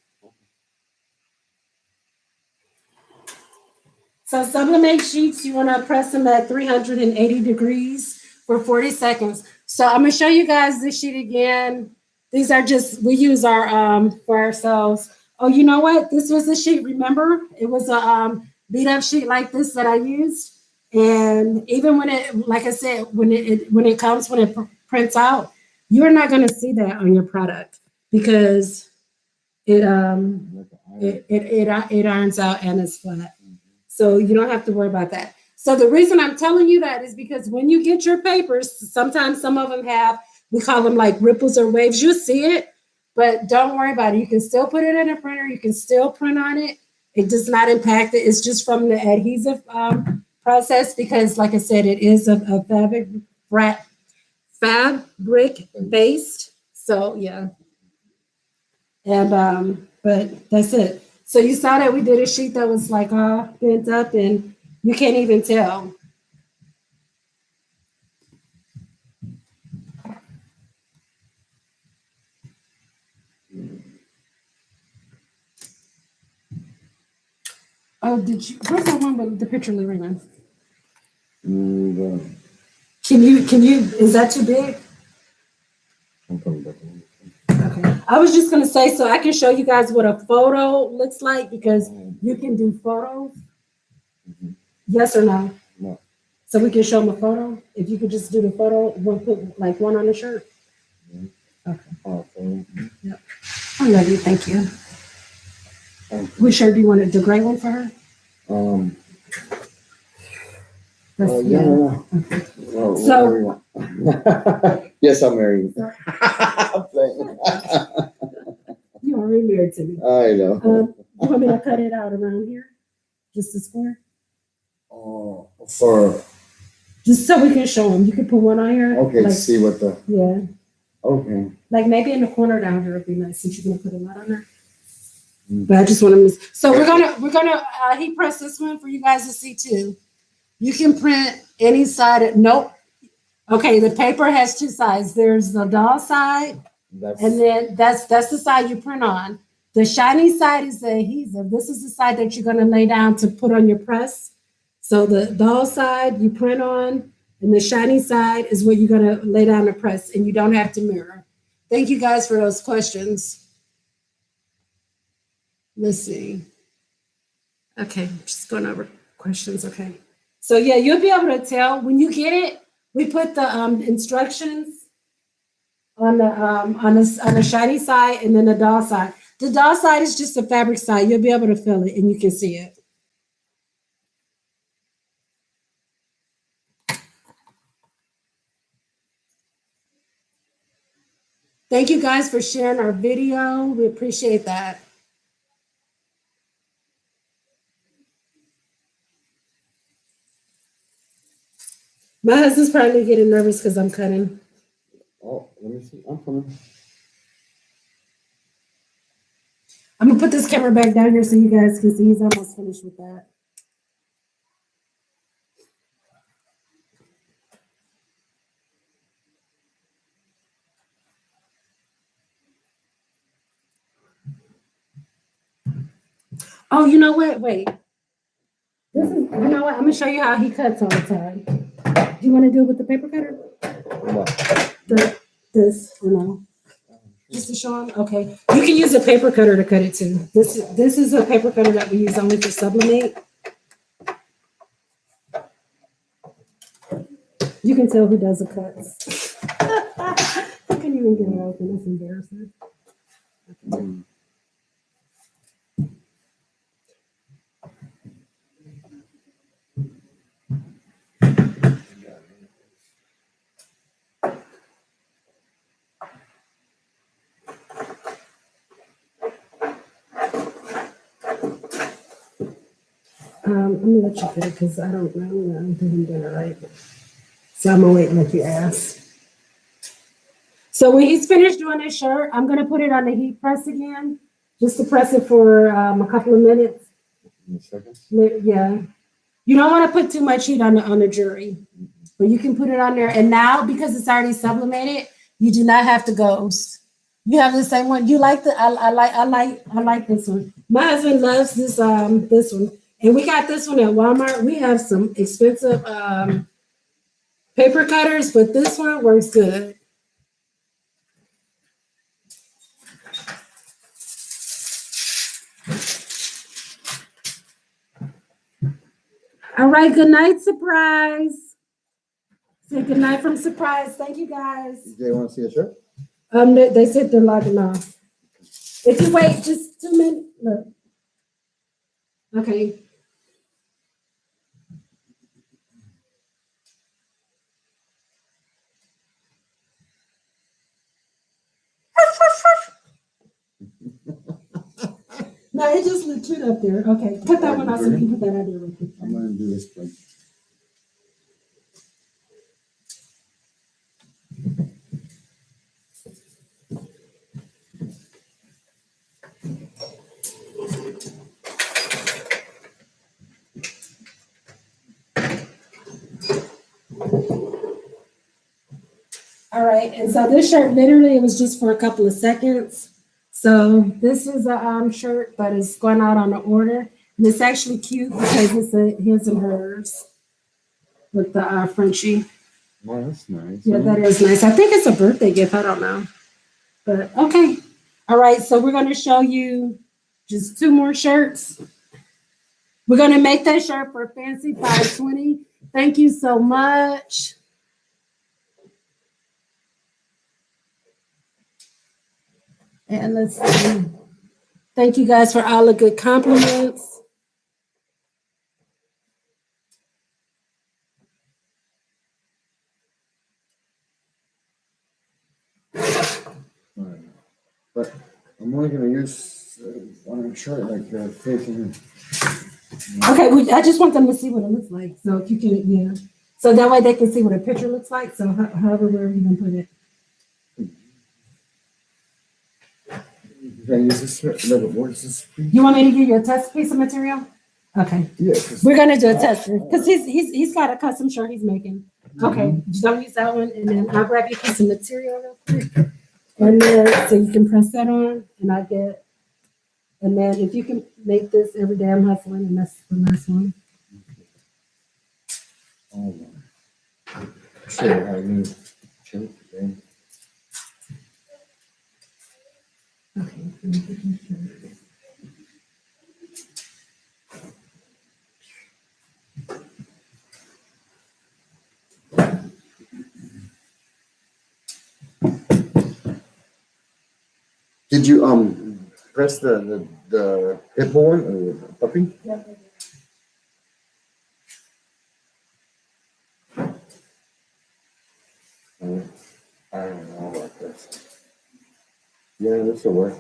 A: So Subli-mate sheets, you want to press them at 380 degrees for 40 seconds. So I'm going to show you guys this sheet again. These are we use our for ourselves. Oh, you know what? This was a sheet, remember? It was a beat up sheet like this that I used. And even when it, like I said, when it prints out, you're not going to see that on your product because it irons out and it's flat. So you don't have to worry about that. So the reason I'm telling you that is because when you get your papers, sometimes some of them we call them like ripples or waves. You'll see it, but don't worry about it. You can still put it in a printer. You can still print on it. It does not impact it. It's just from the adhesive process because, like I said, it is a fabric based. So yeah, and but that's it. So you saw that we did a sheet that was like all bent up, and you can't even tell. Oh, where's that one with the picture, Lorena? Can you, is that too big? I was just gonna say, so I can show you guys what a photo looks like because you can do photos.
D: Mhm.
A: Yes or no?
D: No.
A: So we can show them a photo. If you could just do the photo, we'll put like one on the shirt.
D: Mhm.
A: Okay.
D: Oh, okay.
A: I love you. Thank you.
D: Thank
A: Which shirt do you want? The gray one for her?
D: you.
A: That's-
D: Yeah. Well,
A: So-
D: whatever you want. Yes, I'm married. I'm playing.
A: You already married to me.
D: I know.
A: You want me to cut it out around here? Just a square?
D: Oh, for
A: Just so we can show them. You can put one on here.
D: okay,
A: Like,
D: see what the
A: yeah.
D: okay.
A: Like maybe in the corner down here would be nice since you're gonna put a lot on there.
D: Mm.
A: But I just want to. So we're gonna heat press this one for you guys to see too. You can print any side. Nope. Okay, the paper has two sides. There's the doll side,
D: That's
A: and then that's the side you print on. The shiny side is the adhesive. This is the side that you're gonna lay down to put on your press. So the doll side you print on, and the shiny side is where you're gonna lay down the press, and you don't have to mirror. Thank you guys for those questions. Let's see. Okay, just going over questions. Okay. So yeah, you'll be able to tell when you get it. We put the instructions on the shiny side and then the doll side. The doll side is just the fabric side. You'll be able to feel it and you can see it. Thank you guys for sharing our video. We appreciate that. My husband's probably getting nervous because I'm cutting.
D: oh, let me see. I'm coming.
A: I'm gonna put this camera back down here so you guys can see he's almost finished with that. Oh, you know what? Wait. This is, you know what? I'm gonna show you how he cuts all the time. Do you want to do it with the paper cutter?
D: What?
A: This or no? Just to show him? Okay. You can use a paper cutter to cut it too. This is a paper cutter that we use only for Subli-mate. You can tell who does the cuts. I couldn't even get it open. That's embarrassing.
D: Mm.
A: I'm gonna let you get it because I don't know. I'm doing it right. So I'm gonna wait and let you ask. So when he's finished doing his shirt, I'm gonna put it on the heat press again, just to press it for a couple of minutes.
D: In a second.
A: Yeah, you don't want to put too much heat on the jury, but you can put it on there. And now because it's already sublimated, you do not have to ghost. You have the same one. You like the I like this one. My husband loves this one, and we got this one at Walmart. We have some expensive paper cutters, but this one works good. All right, good night, Surprise. Say good night from Surprise. Thank you, guys.
D: Do you want to see a shirt?
A: They said they're logging off. If you wait just 2 minutes, look. Okay. No, it just looked cute up there. Okay, put that one on so you can put that out there real quick.
D: I'm gonna do this one.
A: All right, and so this shirt literally it was just for a couple of seconds. So this is a shirt, but it's going out on the order, and it's actually cute because it's a his and hers with the Frenchie.
D: Well, that's nice.
A: Yeah, that is nice. I think it's a birthday gift. I don't know, but okay. All right, so we're gonna show you just 2 more shirts. We're gonna make that shirt for Fancy 520. Thank you so much. And let's see. Thank you guys for all the good compliments.
B: But I'm only gonna use one shirt like facing.
A: Okay, I just want them to see what it looks like. So if you can, yeah. So that way they can see what a picture looks like. So however we're even put it.
B: Can I use this shirt? Look, where's this?
A: You want me to give you a test piece of material? Okay.
B: Yeah. 'Cause-
A: We're gonna do a test because he's got a custom shirt he's making. Okay, don't use that one, and then I'll grab you a piece of material real quick, and then so you can press that on, and I get, and then if you can make this every day I'm hustling, and that's the last one.
B: Oh, sure, I need choke.
A: Okay. let me get this shirt.
B: Did you press the hippo one or the puppy? I don't know about this. Yeah, this will work.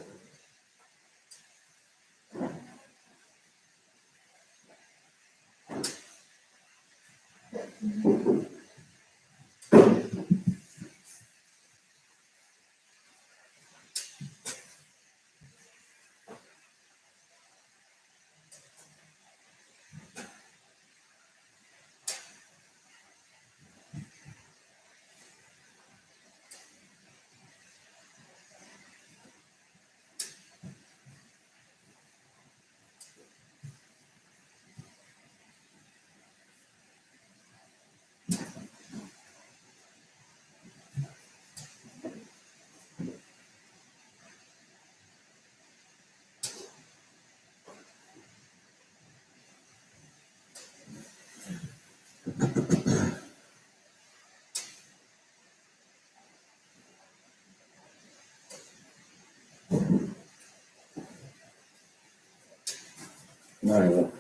B: All right.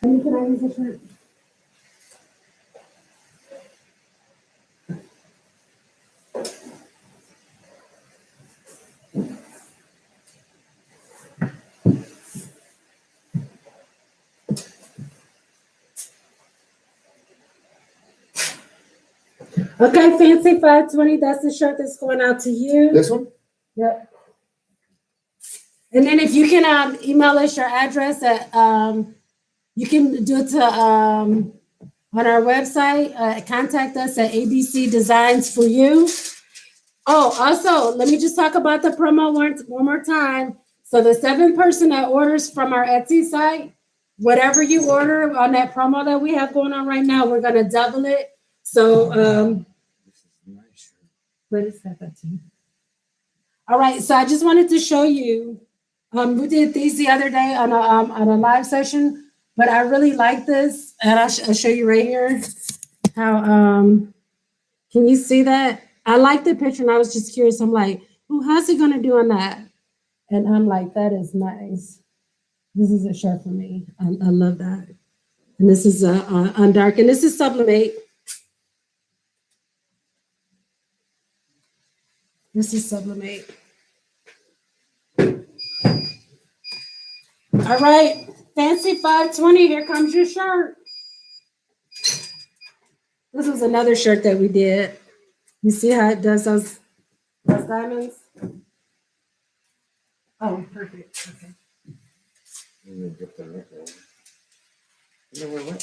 A: Can I use the shirt? Okay, Fancy 520, that's the shirt that's going out to you.
B: This one?
A: Yep. And then if you can email us your address at you can do it to on our website. Contact us at ABC Designs for You. Oh, also, let me just talk about the promo one more time. So the 7th person that orders from our Etsy site, whatever you order on that promo that we have going on right now, we're gonna double it. So
B: This is nice.
A: what is that? That's you. All right, so I just wanted to show you. We did these the other day on a live session, but I really like this, and I'll show you right here how. Can you see that? I like the picture, and I was just curious. I'm like, how's he gonna do on that? And I'm like, that is nice. This is a shirt for me. I love that. And this is on dark, and this is Subli-mate. This is Subli-mate. All right, Fancy 520, here comes your shirt. This was another shirt that we did. You see how it does those diamonds? Oh, perfect. Okay.
B: Let me get the record. You know what?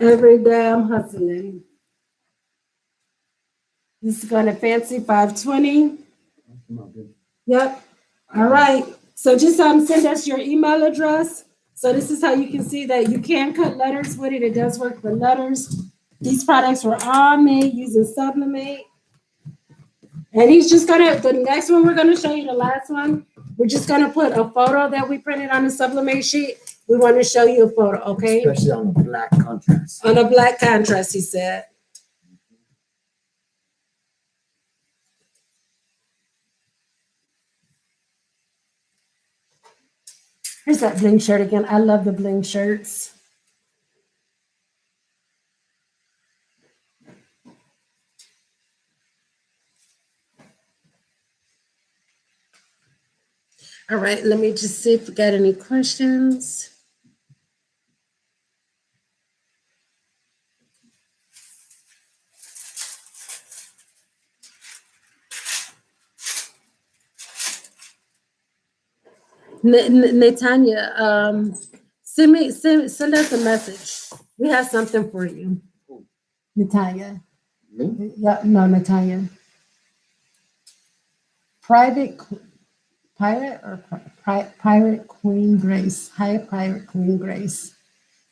A: Every day I'm hustling. This is going to Fancy 520.
B: Come on, dude.
A: Yep. All right. So just send us your email address. So this is how you can see that you can cut letters with it. It does work for letters. These products were all made using Subli-mate. And he's just gonna, the next one we're gonna show you, the last one, we're just gonna put a photo that we printed on the Subli-mate sheet. We want to show you a photo, okay?
B: Especially on the black contrast.
A: On a black contrast, he said. Here's that bling shirt again. I love the bling shirts. All right, let me just see if we got any questions. Netanya, send us a message. We have something for you. Netanya.
D: Me?
A: Yeah, no, Netanya. Pirate Queen Grace. Hi, Pirate Queen Grace.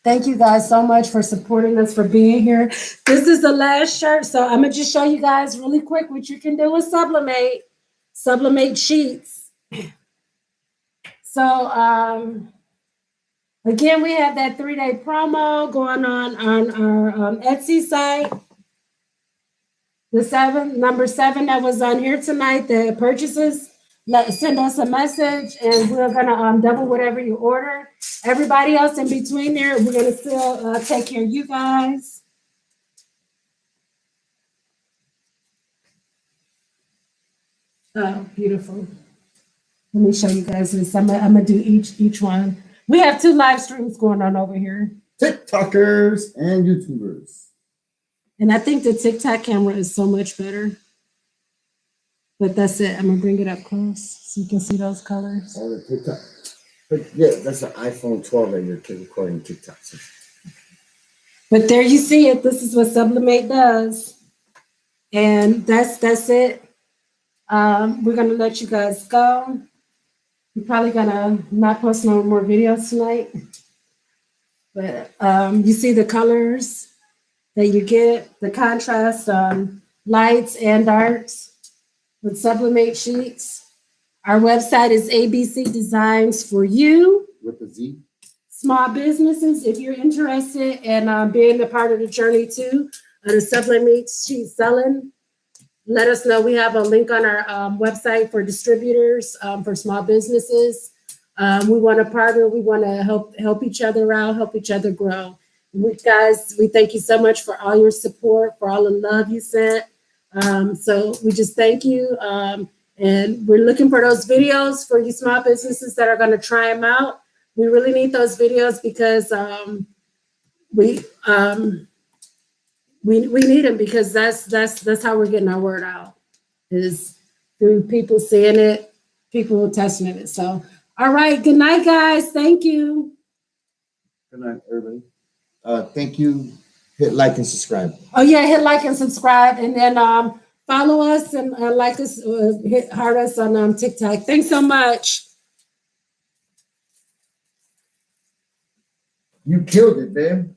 A: Thank you guys so much for supporting us, for being here. This is the last shirt, so I'm gonna just show you guys really quick what you can do with Subli-mate sheets. So again, we have that 3-day promo going on our Etsy site. The number 7 that was on here tonight, the purchases, send us a message and we're gonna double whatever you order. Everybody else in between there, we're gonna still take care of you guys. Oh, beautiful. Let me show you guys this. I'm gonna do each one. We have 2 live streams going on over here.
B: TikTokers and YouTubers.
A: And I think the TikTok camera is so much better. But that's it. I'm gonna bring it up close so you can see those colors.
B: Oh, the TikTok.
D: But yeah, that's an iPhone 12 that you're recording TikToks.
A: But there you see it. This is what Subli-mate does. And that's it. We're gonna let you guys go. We're probably gonna not post no more videos tonight. But you see the colors that you get, the contrast lights and darks with Subli-mate sheets. Our website is ABC Designs for You.
B: With the Z.
A: Small businesses, if you're interested in being a part of the journey too, the Subli-mate sheet selling, let us know. We have a link on our website for distributors, for small businesses. We want to partner. We want to help each other out, help each other grow. Guys, we thank you so much for all your support, for all the love you sent. So we just thank you. And we're looking for those videos for you small businesses that are going to try them out. We really need those videos because we need them, because that's how we're getting our word out, is through people seeing it, people testing it. So, all right. Good night, guys. Thank you.
B: Good night, everybody. Thank you. Hit like and subscribe.
A: Oh yeah, hit like and subscribe, and then follow us and like us, hit heart us on TikTok. Thanks so much.
B: You killed it, babe.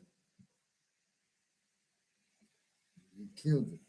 B: You killed it.